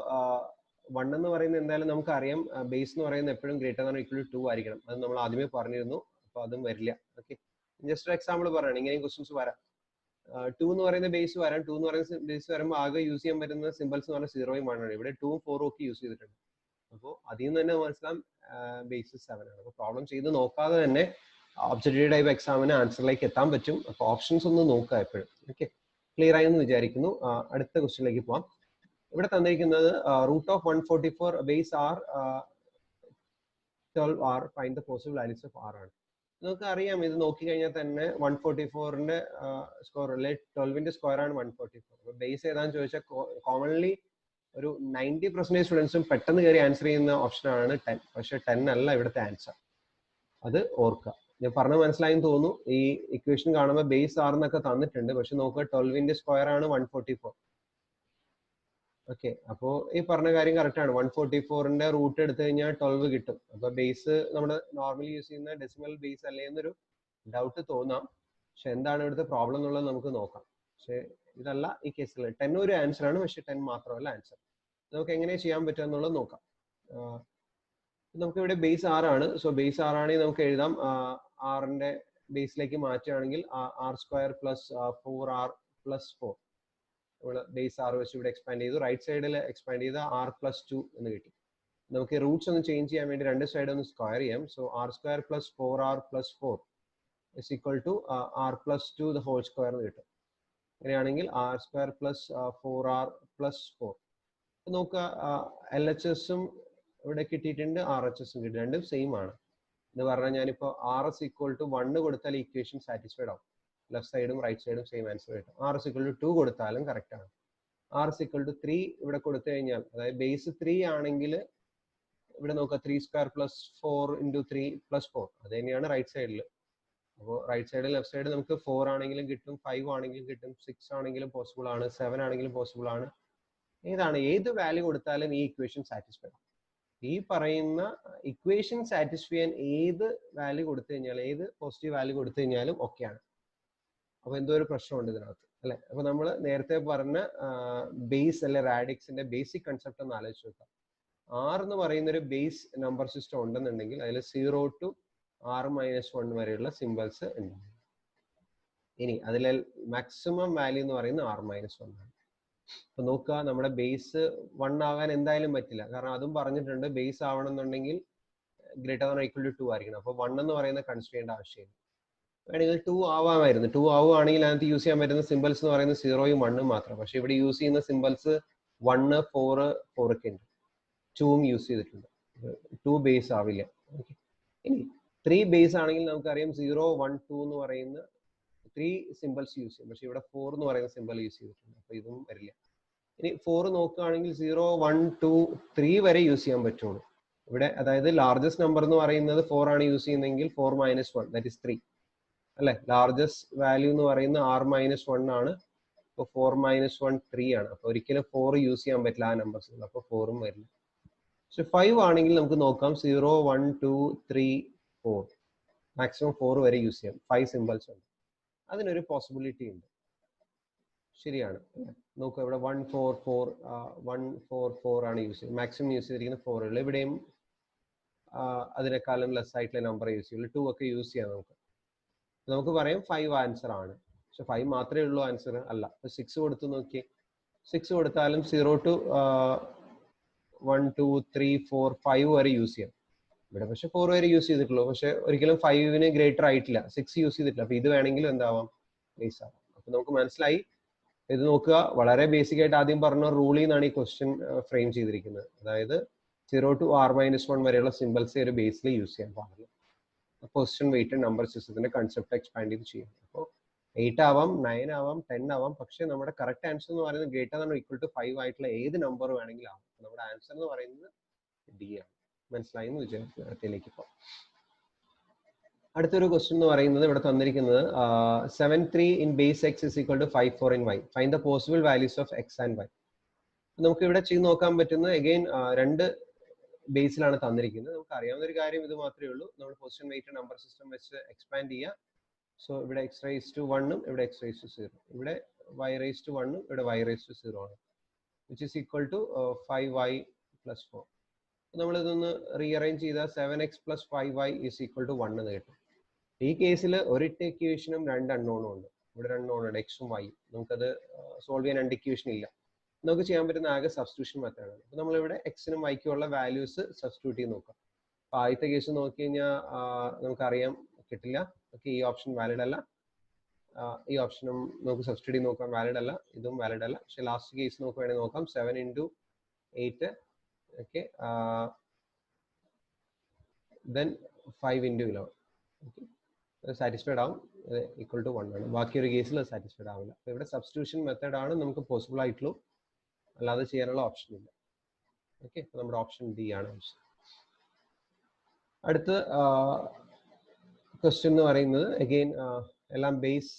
1 എന്ന് പറയുന്നത് എന്തായാലും നമുക്കറിയാം, ബേസ് എന്ന് പറയുന്നത് എപ്പോഴും > 2 ആയിരിക്കണം. അത് നമ്മൾ ആദ്യമേ പറഞ്ഞിരുന്നു. അപ്പൊ അതും വരില്ല. ഓക്കെ, ജസ്റ്റ് ഒരു എക്സാമ്പിൾ പറയണം, ഇങ്ങനെയും ക്വസ്റ്റ്യൻസ് വരാം. 2 എന്ന് പറയുന്ന ബേസ് വരാം. 2 എന്ന് പറയുന്ന ബേസ് വരുമ്പോൾ ആകെ യൂസ് ചെയ്യാൻ പറ്റുന്ന സിമ്പിൾസ് എന്ന് പറഞ്ഞാൽ 0 ഉം 1 ആണ്. ഇവിടെ 2 ഉം 4 ഉം ഒക്കെ യൂസ് ചെയ്തിട്ടുണ്ട്. അപ്പോൾ അതിൽ നിന്ന് തന്നെ മനസ്സിലാവും ബേസ് 7 ആണ്. അപ്പോൾ പ്രോബ്ലം ചെയ്ത് നോക്കാതെ തന്നെ ഒബ്ജക്റ്റീവ് ടൈപ്പ് എക്സാമിന് ആൻസറിലേക്ക് എത്താൻ പറ്റും. അപ്പോൾ ഓപ്ഷൻസ് ഒന്ന് നോക്കുക എപ്പോഴും. ഓക്കെ, ക്ലിയർ ആയി എന്ന് വിചാരിക്കുന്നു. അടുത്ത ക്വസ്റ്റ്യനിലേക്ക് പോവാം. ഇവിടെ തന്നിരിക്കുന്നത് √144 base r 12r find the possible values of r ആണ്. നമുക്ക് അറിയാം, ഇത് നോക്കിക്കഴിഞ്ഞാൽ തന്നെ 144ന്റെ സ്ക്വയർ അല്ലെ 12ന്റെ സ്ക്വയർ ആണ് 144. അപ്പൊ ബേസ് ഏതാന്ന് ചോദിച്ചാൽ കോമൺലി ഒരു 90% സ്റ്റുഡൻസും പെട്ടെന്ന് കയറി ആൻസർ ചെയ്യുന്ന ഓപ്ഷനാണ് 10. പക്ഷെ 10 അല്ല ഇവിടുത്തെ ആൻസർ. അത് ഓർക്കുക. ഞാൻ പറഞ്ഞ മനസ്സിലായെന്ന് തോന്നുന്നു. ഈ ഇക്വേഷൻ കാണുമ്പോൾ ബേസ് r എന്നൊക്കെ തന്നിട്ടുണ്ട്. പക്ഷെ നോക്കുക, 12ന്റെ സ്ക്വയർ ആണ് 144. ഓക്കെ, അപ്പോ ഈ പറഞ്ഞ കാര്യം കറക്റ്റ് ആണ്. 144ന്റെ റൂട്ട് എടുത്തു കഴിഞ്ഞാൽ 12 കിട്ടും. അപ്പൊ ബേസ് നമ്മുടെ നോർമലി യൂസ് ചെയ്യുന്ന ഡെസിമൽ ബേസ് അല്ലേ എന്നൊരു ഡൗട്ട് തോന്നാം. പക്ഷെ എന്താണ് ഇവിടുത്തെ പ്രോബ്ലം എന്നുള്ളത് നമുക്ക് നോക്കാം. പക്ഷെ ഇതല്ല ഈ കേസിൽ 10 ഒരു ആൻസർ ആണ്, പക്ഷെ 10 മാത്രമല്ല ആൻസർ. നമുക്ക് എങ്ങനെ ചെയ്യാൻ പറ്റുക എന്നുള്ളത് നോക്കാം. നമുക്ക് ഇവിടെ ബേസ് 6 ആണ്. സോ ബേസ് 6 ആണെങ്കിൽ നമുക്ക് എഴുതാം, 6ന്റെ ബേസിലേക്ക് മാറ്റുകയാണെങ്കിൽ R square plus 4r plus 4. നമ്മൾ ബേസ് 6 വെച്ച് ഇവിടെ എക്സ്പാൻഡ് ചെയ്തു. റൈറ്റ് സൈഡിൽ എക്സ്പാൻഡ് ചെയ്ത r പ്ലസ് 2 എന്ന് കിട്ടി. നമുക്ക് റൂട്ട്സ് ഒന്ന് ചേഞ്ച് ചെയ്യാൻ വേണ്ടി രണ്ട് സൈഡ് ഒന്ന് സ്ക്വയർ ചെയ്യാം. So R square plus 4r plus 4 is equal to r plus 2 the whole square എന്ന് കിട്ടും. അങ്ങനെയാണെങ്കിൽ R square plus 4r plus 4. നോക്കുക, എൽ എച്ച് എസും ഇവിടെ കിട്ടിയിട്ടുണ്ട്, ആർ എച്ച് എസും കിട്ടി, രണ്ടും സെയിം ആണ്. എന്ന് പറഞ്ഞാൽ ഞാനിപ്പോൾ ആർ എസ് ഈക്വൽ ടു 1 കൊടുത്താൽ ഇക്വേഷൻ സാറ്റിസ്ഫൈഡ് ആവും. ലെഫ്റ്റ് സൈഡും റൈറ്റ് സൈഡും സെയിം ആൻസർ കിട്ടും. ആർ എസ് ഈക്വൽ ടു 2 കൊടുത്താലും കറക്റ്റ് ആണ്. ആർ എസ് ഈക്വൽ ടു 3 ഇവിടെ കൊടുത്തു കഴിഞ്ഞാൽ, അതായത് ബേസ് 3 ആണെങ്കിൽ ഇവിടെ നോക്കുക 3 സ്ക്വയർ പ്ലസ് 4 ഇൻറ്റു 3 പ്ലസ് 4, അത് തന്നെയാണ് റൈറ്റ് സൈഡിൽ. അപ്പോൾ റൈറ്റ് സൈഡ് ലെഫ്റ്റ് സൈഡ് നമുക്ക് 4 ആണെങ്കിലും കിട്ടും, 5 ആണെങ്കിലും കിട്ടും, 6 ആണെങ്കിലും പോസിബിൾ ആണ്, 7 ആണെങ്കിലും പോസിബിൾ ആണ്. ഏത് വാല്യൂ കൊടുത്താലും ഈ ഇക്വേഷൻ സാറ്റിസ്ഫൈ ആണ്. ഈ പറയുന്ന ഇക്വേഷൻ സാറ്റിസ്ഫൈ ചെയ്യാൻ ഏത് വാല്യൂ കൊടുത്തു കഴിഞ്ഞാൽ, ഏത് പോസിറ്റീവ് വാല്യൂ കൊടുത്തു കഴിഞ്ഞാലും ഓക്കെയാണ്. അപ്പൊ എന്തോ ഒരു പ്രശ്നമുണ്ട് ഇതിനകത്ത് അല്ലെ. അപ്പൊ നമ്മൾ നേരത്തെ പറഞ്ഞ ബേസ് അല്ലെ റാഡിക്സിന്റെ ബേസിക് കൺസെപ്റ്റ് ഒന്ന് ആലോചിച്ച് നോക്കാം. ആർ എന്ന് പറയുന്ന ഒരു ബേസ് നമ്പർ സിസ്റ്റം ഉണ്ടെന്നുണ്ടെങ്കിൽ അതിൽ 0 to r-1 വരെയുള്ള സിമ്പിൾസ് ഉണ്ട്. ഇനി അതിലെ മാക്സിമം വാല്യൂ എന്ന് പറയുന്നത് r-1 ആണ്. അപ്പൊ നോക്കുക, നമ്മുടെ ബേസ് 1 ആകാൻ എന്തായാലും പറ്റില്ല, കാരണം അതും പറഞ്ഞിട്ടുണ്ട് ബേസ് ആവണമെന്നുണ്ടെങ്കിൽ ഗ്രേറ്റർ ദാൻ ഈക്വൽ ടു 2 ആയിരിക്കണം. അപ്പൊ 1 എന്ന് പറയുന്ന കൺസിഡർ ചെയ്യേണ്ട ആവശ്യമില്ല. വേണമെങ്കിൽ 2 ആവാമായിരുന്നു. 2 ആവുകയാണെങ്കിൽ അതിനകത്ത് യൂസ് ചെയ്യാൻ പറ്റുന്ന സിമ്പിൾസ് എന്ന് പറയുന്നത് 0ഉം 1ഉം മാത്രം. പക്ഷെ ഇവിടെ യൂസ് ചെയ്യുന്ന സിമ്പിൾസ് 1, 4, 4 ഒക്കെ ഉണ്ട്. 2ഉം യൂസ് ചെയ്തിട്ടുണ്ട്. 2 ബേസ് ആവില്ല. ഇനി 3 ബേസ് ആണെങ്കിൽ നമുക്കറിയാം 0, 1, 2 എന്ന് പറയുന്ന 3 സിമ്പിൾസ് യൂസ് ചെയ്യും. പക്ഷെ ഇവിടെ 4 എന്ന് പറയുന്ന സിമ്പിൾ യൂസ് ചെയ്തിട്ടുണ്ട്. അപ്പൊ ഇതും വരില്ല. ഇനി 4 നോക്കുകയാണെങ്കിൽ 0, 1, 2, 3 വരെ യൂസ് ചെയ്യാൻ പറ്റുള്ളൂ ഇവിടെ. അതായത് ലാർജസ്റ്റ് നമ്പർ എന്ന് പറയുന്നത് 4 ആണ് യൂസ് ചെയ്യുന്നതെങ്കിൽ 4 - 1 ദാറ്റ് ഇസ് 3 അല്ലെ. ലാർജസ്റ്റ് വാല്യൂ എന്ന് പറയുന്നത് r-1 ആണ്. അപ്പോൾ 4 - 1 3 ആണ്. അപ്പൊ ഒരിക്കലും 4 യൂസ് ചെയ്യാൻ പറ്റില്ല ആ നമ്പേഴ്സിൽ. അപ്പൊ 4ഉം വരില്ല. പക്ഷെ 5 ആണെങ്കിൽ നമുക്ക് നോക്കാം 0, 1, 2, 3, 4 മാക്സിമം 4 വരെ യൂസ് ചെയ്യാം. 5 സിമ്പിൾസ് ഉണ്ട്, അതിനൊരു പോസിബിലിറ്റി ഉണ്ട്. ശരിയാണ്. നോക്കുക, ഇവിടെ 1, 4, 4, 1, 4, 4 ആണ് യൂസ് ചെയ്യുന്നത്. മാക്സിമം യൂസ് ചെയ്തിരിക്കുന്ന 4 ഉള്ളു. ഇവിടെയും അതിനേക്കാളും ലെസ് ആയിട്ടുള്ള നമ്പർ യൂസ് ചെയ്യുള്ളൂ. 2 ഒക്കെ യൂസ് ചെയ്യാം നമുക്ക് പറയാം 5 ആൻസർ ആണ്. പക്ഷെ 5 മാത്രമേ ഉള്ളൂ ആൻസർ അല്ല. 6 കൊടുത്ത് നോക്കി, 6 കൊടുത്താലും 0 to 1, 2, 3, 4, 5 വരെ യൂസ് ചെയ്യാം ഇവിടെ. പക്ഷെ 4 വരെ യൂസ് ചെയ്തിട്ടുള്ളൂ. പക്ഷെ ഒരിക്കലും 5ന് ഗ്രേറ്റർ ആയിട്ടില്ല, 6 യൂസ് ചെയ്തിട്ടില്ല. അപ്പൊ ഇത് വേണമെങ്കിലും എന്താവാം, ബേസ് ആവാം. അപ്പൊ നമുക്ക് മനസ്സിലായി. ഇത് നോക്കുക, വളരെ ബേസിക് ആയിട്ട് ആദ്യം പറഞ്ഞ റൂളിൽ നിന്നാണ് ഈ ക്വസ്റ്റ്യൻ ഫ്രെയിം ചെയ്തിരിക്കുന്നത്. അതായത് 0 to r-1 വരെയുള്ള സിമ്പിൾസ് ഒരു ബേസിൽ യൂസ് ചെയ്യാൻ പാടില്ല. പൊസിഷൻ വെയിറ്റ് നമ്പർ സിസ്റ്റത്തിന്റെ കൺസെപ്റ്റ് എക്സ്പാൻഡ് ചെയ്ത് ചെയ്യും. അപ്പോൾ 8 ആവാം, 9 ആവാം, 10 ആവാം. പക്ഷെ നമ്മുടെ കറക്റ്റ് ആൻസർ എന്ന് പറയുന്നത് ഗ്രേറ്റർ ദാൻ ഈക്വൽ ടു 5 ആയിട്ടുള്ള ഏത് നമ്പർ വേണമെങ്കിലും ആവാം. നമ്മുടെ ആൻസർ എന്ന് പറയുന്നത് ഡി ആണ്. മനസ്സിലായി എന്ന് വിചാരിച്ചു. അടുത്തേക്ക് പോകാം. അടുത്തൊരു ക്വസ്റ്റ്യൻ എന്ന് പറയുന്നത് ഇവിടെ തന്നിരിക്കുന്നത് 7, 3 in base x is equal to 5, 4 in y. Find the possible values of x and y. നമുക്ക് ഇവിടെ ചെയ്ത് നോക്കാൻ പറ്റുന്നത് അഗൈൻ രണ്ട് ബേസിലാണ് തന്നിരിക്കുന്നത്. നമുക്ക് അറിയാവുന്ന ഒരു കാര്യം ഇത് മാത്രമേ ഉള്ളൂ. നമ്മൾ പൊസിഷൻ വെയിറ്റ് നമ്പർ സിസ്റ്റം വെച്ച് എക്സ്പാൻഡ് ചെയ്യുക. സോ ഇവിടെ x⁻1 ഇവിടെ x⁻0, ഇവിടെ y⁻1 ഇവിടെ y⁻0 ആണ്, which is equal to 5y + 4. നമ്മൾ ഇതൊന്ന് റീഅറേഞ്ച് ചെയ്താൽ 7x + 5y is equal to 1 എന്ന് കിട്ടും. ഈ കേസിൽ ഒരിട്ട ഇക്വേഷനും 2 അൺനോണും ഉണ്ട്. ഇവിടെ 2 അൺനോൺ ഉണ്ട്, എക്സും വൈയും. നമുക്കത് സോൾവ് ചെയ്യാൻ 2 ഇക്വേഷൻ ഇല്ല. നമുക്ക് ചെയ്യാൻ പറ്റുന്ന ആകെ സബ്സ്റ്റിറ്റ്യൂഷൻ മെത്തേഡാണ്. അപ്പൊ നമ്മളിവിടെ എക്സിനും വൈക്കും ഉള്ള വാല്യൂസ് സബ്സ്റ്റിറ്റ്യൂട്ട് ചെയ്ത് നോക്കാം. അപ്പൊ ആദ്യത്തെ കേസ് നോക്കി കഴിഞ്ഞാൽ നമുക്കറിയാം കിട്ടില്ല. ഓക്കെ, ഈ ഓപ്ഷൻ വാലിഡ് അല്ല. ഈ ഓപ്ഷനും നമുക്ക് സബ്സ്റ്റിറ്റ്യൂട്ട് ചെയ്ത് നോക്കാം, വാലിഡ് അല്ല. ഇതും വാലിഡ് അല്ല. പക്ഷെ ലാസ്റ്റ് കേസ് നമുക്ക് വേണമെങ്കിൽ നോക്കാം. 7 × 8, ഓക്കെ, ദെൻ 5 × 11. ഓക്കെ, സാറ്റിസ്ഫൈഡ് ആവും, ഈക്വൽ ടു 1 ആണ്. ബാക്കി ഒരു കേസിൽ സാറ്റിസ്ഫൈഡ് ആവില്ല. അപ്പൊ ഇവിടെ സബ്സ്റ്റിറ്റ്യൂഷൻ മെത്തേഡ് ആണ് നമുക്ക് പോസിബിൾ ആയിട്ടുള്ളൂ, അല്ലാതെ ചെയ്യാനുള്ള ഓപ്ഷൻ ഇല്ല. ഓക്കെ, നമ്മുടെ ഓപ്ഷൻ ഡി ആണ് ഓപ്ഷൻ. അടുത്ത ക്വസ്റ്റ്യൻ എന്ന് പറയുന്നത് അഗെയിൻ എല്ലാം ബേസ്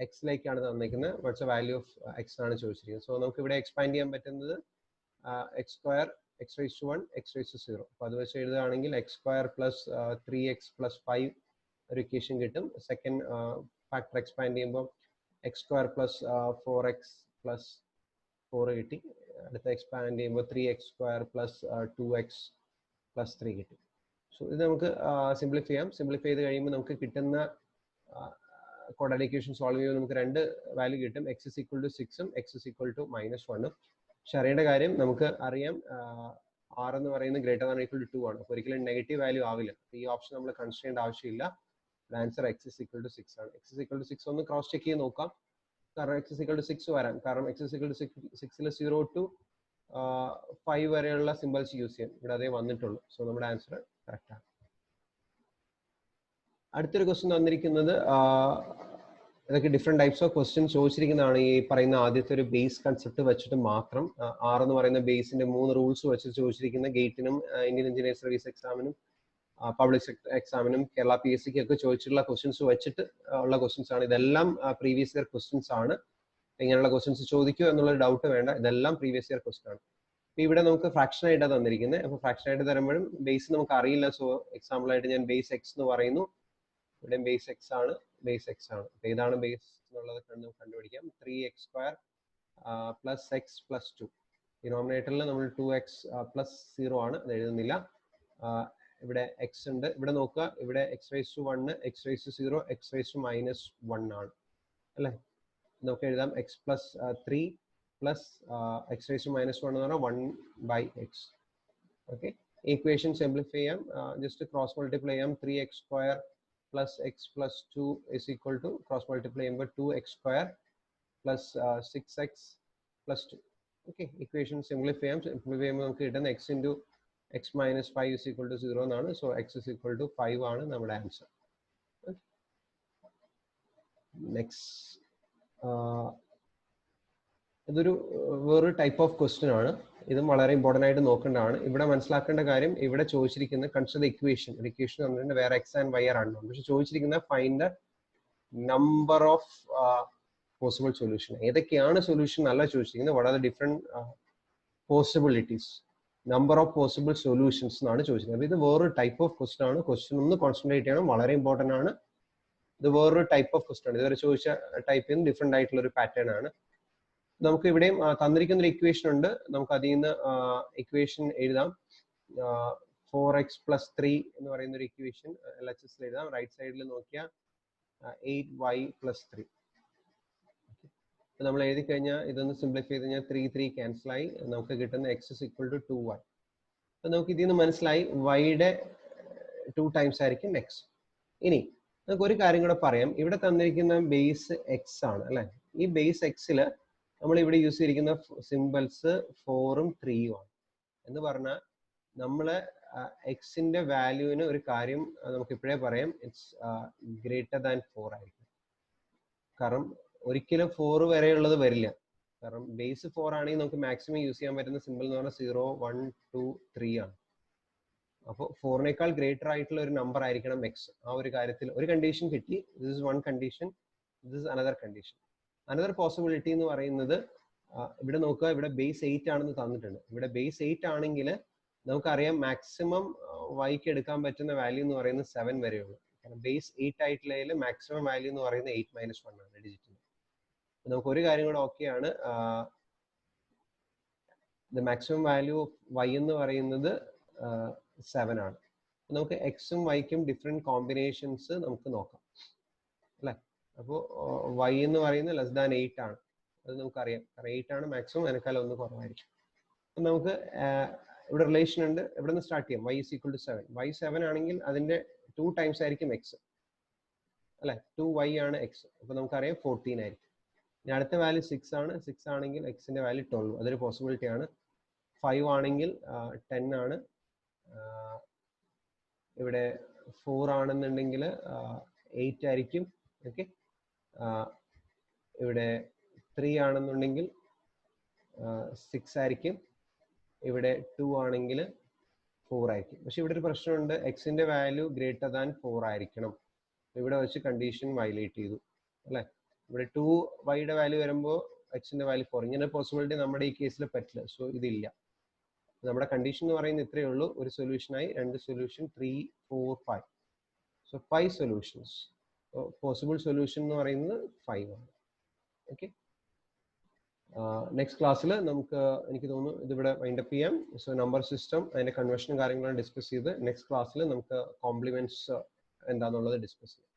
എക്സിലേക്കാണ് തന്നിരിക്കുന്നത്. What's a value of X ആണ് ചോദിച്ചിരിക്കുന്നത്. സോ നമുക്ക് ഇവിടെ എക്സ്പാൻഡ് ചെയ്യാൻ പറ്റുന്നത് x² x⁻1 x⁻0. അപ്പൊ അത് വെച്ച് എഴുതുകയാണെങ്കിൽ x² + 3x + 5 ഒരു ഇക്വേഷൻ കിട്ടും. സെക്കൻഡ് ഫാക്ടർ എക്സ്പാൻഡ് ചെയ്യുമ്പോൾ X square plus 4x plus 4 കിട്ടി. അടുത്ത എക്സ്പാൻഡ് ചെയ്യുമ്പോൾ 3x square plus 2x plus 3 കിട്ടി. സോ ഇത് നമുക്ക് സിംപ്ലിഫൈ ചെയ്യാം. സിംപ്ലിഫൈ ചെയ്ത് കഴിയുമ്പോൾ നമുക്ക് കിട്ടുന്ന ക്വാഡ്രാറ്റിക് ഇക്വേഷൻ സോൾവ് ചെയ്യുമ്പോൾ നമുക്ക് രണ്ട് വാല്യൂ കിട്ടും. എക്സ് ഇസ് ഈക്വൽ ടു 6ഉം എക്സ് ഇസ് ഈക്വൽ ടു -1ഉം. പക്ഷെ അറിയേണ്ട കാര്യം നമുക്ക് അറിയാം ആർ എന്ന് പറയുന്നത് ഗ്രേറ്റർ ദാൻ ഈക്വൽ ടു 2 ആണ്. അപ്പോൾ ഒരിക്കലും നെഗറ്റീവ് വാല്യൂ ആവില്ല. ഈ ഓപ്ഷൻ നമ്മൾ കൺസിഡർ ചെയ്യേണ്ട ആവശ്യമില്ല. Answer X is equal to 6 ആണ്. എക്സ് ഇസ് ഈക്വൽ ടു 6 ഒന്ന് ക്രോസ് ചെക്ക് ചെയ്ത് നോക്കാം. കാരണം എക്സ് ഇസ് ഈക്വൽ ടു 6 വരാം. കാരണം എക്സ് ഇസ് ഈക്വൽ ടു 6ൽ 0 to 5 വരെയുള്ള സിമ്പിൾസ് യൂസ് ചെയ്യാം. ഇവിടെ അതേ വന്നിട്ടുള്ളൂ. സോ നമ്മുടെ ആൻസർ കറക്റ്റ് ആണ്. അടുത്തൊരു ക്വസ്റ്റ്യൻ തന്നിരിക്കുന്നത് ഇതൊക്കെ ഡിഫറെന്റ് ടൈപ്സ് ഓഫ് ക്വസ്റ്റ്യൻ ചോദിച്ചിരിക്കുന്നതാണ്. ഈ പറയുന്ന ആദ്യത്തെ ഒരു ബേസ് കൺസെപ്റ്റ് വെച്ചിട്ട് മാത്രം ആർ എന്ന് പറയുന്ന ബേസിന്റെ 3 റൂൾസ് വെച്ച് ചോദിച്ചിരിക്കുന്ന ഗേറ്റിനും ഇന്ത്യൻ എഞ്ചിനീയർ സർവീസ് എക്സാമിനും പബ്ലിക് സെക്ടർ എക്സാമിനും കേരള PSC ഒക്കെ ചോദിച്ചിട്ടുള്ള ക്വസ്റ്റ്യൻസ് വെച്ചിട്ട് ഉള്ള ക്വസ്റ്റ്യൻസ് ആണ്. ഇതെല്ലാം പ്രീവിയസ് ഇയർ ക്വസ്റ്റ്യൻസ് ആണ്. ഇങ്ങനെയുള്ള ക്വസ്റ്റ്യൻസ് ചോദിക്കൂ എന്നുള്ള ഡൗട്ട് വേണ്ട. ഇതെല്ലാം പ്രീവിയസ് ഇയർ ക്വസ്റ്റ്യൻ ആണ്. അപ്പൊ ഇവിടെ നമുക്ക് ഫ്രാക്ഷൻ ആയിട്ടാണ് തന്നിരിക്കുന്നത്. അപ്പൊ ഫ്രാക്ഷൻ ആയിട്ട് തരുമ്പോഴും ബേസ് നമുക്ക് അറിയില്ല. സോ എക്സാമ്പിൾ ആയിട്ട് ഞാൻ ബേസ് എക്സ് എന്ന് പറയുന്നു. ഇവിടെ ബേസ് എക്സ് ആണ്, ബേസ് എക്സ് ആണ്. അപ്പൊ ഏതാണ് ബേസ് എന്നുള്ളത് കണ്ടുപിടിക്കാം. 3x square plus X plus 2. ഡിനോമിനേറ്ററിൽ നമ്മൾ 2x പ്ലസ് 0 ആണ്, അത് എഴുതുന്നില്ല. ഇവിടെ എക്സ് ഉണ്ട്. ഇവിടെ നോക്കുക, ഇവിടെ X raise to 1, X raise to 0, X raise to -1 ആണ് അല്ലേ. നമുക്ക് എഴുതാം എക്സ് പ്ലസ് 3 പ്ലസ് എക്സ് റൈസ് ടു -1 എന്ന് പറഞ്ഞാൽ 1/x. ഓക്കെ, ഈക്വേഷൻ സിംപ്ലിഫൈ ചെയ്യാം. ജസ്റ്റ് ക്രോസ് മൾട്ടിപ്ലൈ ചെയ്യാം. 3x square plus x plus 2 is equal to cross multiply by 2x square plus 6x plus 2. Okay, equation simplify നമുക്ക് കിട്ടുന്ന x into x minus 5 is equal to 0 എന്നാണ്. So x is equal to 5 ആണ് നമ്മുടെ ആൻസർ. നെക്സ്റ്റ് ഇതൊരു വേറൊരു ടൈപ്പ് ഓഫ് ക്വസ്റ്റ്യൻ ആണ്. ഇതും വളരെ ഇമ്പോർട്ടൻ്റ് ആയിട്ട് നോക്കേണ്ടതാണ്. ഇവിടെ മനസ്സിലാക്കേണ്ട കാര്യം, ഇവിടെ ചോദിച്ചിരിക്കുന്ന കൺസിഡർ ഇക്വേഷൻ തന്നിട്ടുണ്ട്. വേറെ x and y are unknown. പക്ഷെ ചോദിച്ചിരിക്കുന്ന find the number of possible solution. ഏതൊക്കെയാണ് സൊല്യൂഷൻ അല്ല ചോദിച്ചിരിക്കുന്നത്. What are the different possibilities, number of possible solutions എന്നാണ് ചോദിച്ചിരിക്കുന്നത്. ഇത് വേറൊരു ടൈപ്പ് ഓഫ് ക്വസ്റ്റ്യൻ ആണ്. ക്വസ്റ്റ്യൻ ഒന്ന് കോൺസെൻട്രേറ്റ് ചെയ്യണം, വളരെ ഇമ്പോർട്ടൻ്റ് ആണ്. ഇത് വേറൊരു ടൈപ്പ് ഓഫ് ക്വസ്റ്റ്യൻ ആണ്. ഇതുവരെ ചോദിച്ച ടൈപ്പിൽ നിന്ന് ഡിഫറെന്റ് ആയിട്ടുള്ള ഒരു പാറ്റേൺ ആണ്. നമുക്ക് ഇവിടെയും തന്നിരിക്കുന്ന ഒരു ഇക്വേഷൻ ഉണ്ട്. നമുക്ക് അതിൽ നിന്ന് ഇക്വേഷൻ എഴുതാം. 4x plus 3 എന്ന് പറയുന്ന ഒരു ഇക്വേഷൻ LHS എഴുതാം. റൈറ്റ് സൈഡിൽ നോക്കിയാൽ 8y plus 3. നമ്മൾ എഴുതി കഴിഞ്ഞാൽ ഇതൊന്ന് സിംപ്ലിഫൈ ചെയ്ത് കഴിഞ്ഞാൽ 3 ക്യാൻസൽ ആയി. നമുക്ക് കിട്ടുന്ന x is equal to 2y. അപ്പൊ നമുക്ക് ഇതിൽ നിന്ന് മനസ്സിലായി വൈയുടെ 2 ടൈംസ് ആയിരിക്കും x. ഇനി നമുക്ക് ഒരു കാര്യം കൂടെ പറയാം. ഇവിടെ തന്നിരിക്കുന്ന ബേസ് x ആണ് അല്ലെ. ഈ ബേസ് എക്സിൽ നമ്മൾ ഇവിടെ യൂസ് ചെയ്തിരിക്കുന്ന സിമ്പിൾസ് 4ഉം 3ഉം ആണ്. എന്ന് പറഞ്ഞാൽ നമ്മള് എക്സിന്റെ വാല്യൂവിന് ഒരു കാര്യം നമുക്ക് ഇപ്പോഴേ പറയാം, ഇറ്റ്സ് ഗ്രേറ്റർ ദാൻ 4 ആയിരിക്കും. കാരണം ഒരിക്കലും 4 വരെയുള്ളത് വരില്ല. കാരണം ബേസ് 4 ആണെങ്കിൽ നമുക്ക് മാക്സിമം യൂസ് ചെയ്യാൻ പറ്റുന്ന സിമ്പിൾ എന്ന് പറഞ്ഞാൽ 0, 1, 2, 3 ആണ്. അപ്പോൾ 4നേക്കാൾ ഗ്രേറ്റർ ആയിട്ടുള്ള ഒരു നമ്പർ ആയിരിക്കണം എക്സ്. ആ ഒരു കാര്യത്തിൽ ഒരു കണ്ടീഷൻ കിട്ടി. This is one condition, this is another condition. Another possibility എന്ന് പറയുന്നത്, ഇവിടെ നോക്കുക, ഇവിടെ ബേസ് 8 ആണെന്ന് തന്നിട്ടുണ്ട്. ഇവിടെ ബേസ് 8 ആണെങ്കിൽ നമുക്കറിയാം മാക്സിമം വൈക്ക് എടുക്കാൻ പറ്റുന്ന വാല്യൂ എന്ന് പറയുന്നത് 7 വരെയുള്ളൂ. കാരണം ബേസ് 8 ആയിട്ടുള്ളതിൽ മാക്സിമം വാല്യൂ എന്ന് പറയുന്നത് 8 - 1 ആണ് ഡിജിറ്റിൽ. നമുക്ക് ഒരു കാര്യം കൂടെ ഓക്കെ ആണ്. The maximum value of Y എന്ന് പറയുന്നത് 7 ആണ്. നമുക്ക് എക്സും വൈക്കും ഡിഫറെന്റ് കോമ്പിനേഷൻസ് നമുക്ക് നോക്കാം അല്ലെ. അപ്പോൾ y എന്ന് പറയുന്നത് ലെസ് ദാൻ 8 ആണ്. അത് നമുക്കറിയാം. കാരണം 8 ആണ് മാക്സിമം, അതിനേക്കാളും ഒന്ന് കുറവായിരിക്കും. അപ്പം നമുക്ക് ഇവിടെ റിലേഷൻ ഉണ്ട്. ഇവിടെ നിന്ന് സ്റ്റാർട്ട് ചെയ്യാം. y is equal to 7. y 7 ആണെങ്കിൽ അതിന്റെ 2 ടൈംസ് ആയിരിക്കും x അല്ലെ. 2y ആണ് x. അപ്പൊ നമുക്കറിയാം 14 ആയിരിക്കും. ഇനി അടുത്ത വാല്യൂ 6 ആണ്. 6 ആണെങ്കിൽ എക്സിന്റെ വാല്യൂ 12. അതൊരു പോസിബിലിറ്റി ആണ്. 5 ആണെങ്കിൽ 10 ആണ്. ഇവിടെ 4 ആണെന്നുണ്ടെങ്കിൽ 8 ആയിരിക്കും. ഓക്കെ, ഇവിടെ 3 ആണെന്നുണ്ടെങ്കിൽ 6 ആയിരിക്കും. ഇവിടെ 2 ആണെങ്കിൽ 4 ആയിരിക്കും. പക്ഷെ ഇവിടെ ഒരു പ്രശ്നമുണ്ട്, എക്സിന്റെ വാല്യൂ ഗ്രേറ്റർ ദാൻ 4 ആയിരിക്കണം. ഇവിടെ വെച്ച് കണ്ടീഷൻ വയലേറ്റ് ചെയ്തു അല്ലെ. ഇവിടെ 2y വാല്യൂ വരുമ്പോൾ എക്സിന്റെ വാല്യൂ 4. ഇങ്ങനെ പോസിബിലിറ്റി നമ്മുടെ ഈ കേസിൽ പറ്റില്ല. സോ ഇതില്ല. നമ്മുടെ കണ്ടീഷൻ എന്ന് പറയുന്നത് ഇത്രയേ ഉള്ളൂ. ഒരു സൊല്യൂഷനായി 2 solution, 3, 4, 5. So 5 solutions. Possible solution എന്ന് പറയുന്നത് 5 ആണ്. ഓക്കെ, നെക്സ്റ്റ് ക്ലാസ്സിൽ നമുക്ക് എനിക്ക് തോന്നുന്നു ഇതിവിടെ വൈൻഡപ്പ് ചെയ്യാം. സോ നമ്പർ സിസ്റ്റം അതിന്റെ കൺവേർഷനും കാര്യങ്ങളും ഡിസ്കസ് ചെയ്ത് നെക്സ്റ്റ് ക്ലാസ്സിൽ നമുക്ക് കോംപ്ലിമെന്റ്സ് എന്താണെന്നുള്ളത് ഡിസ്കസ് ചെയ്യാം.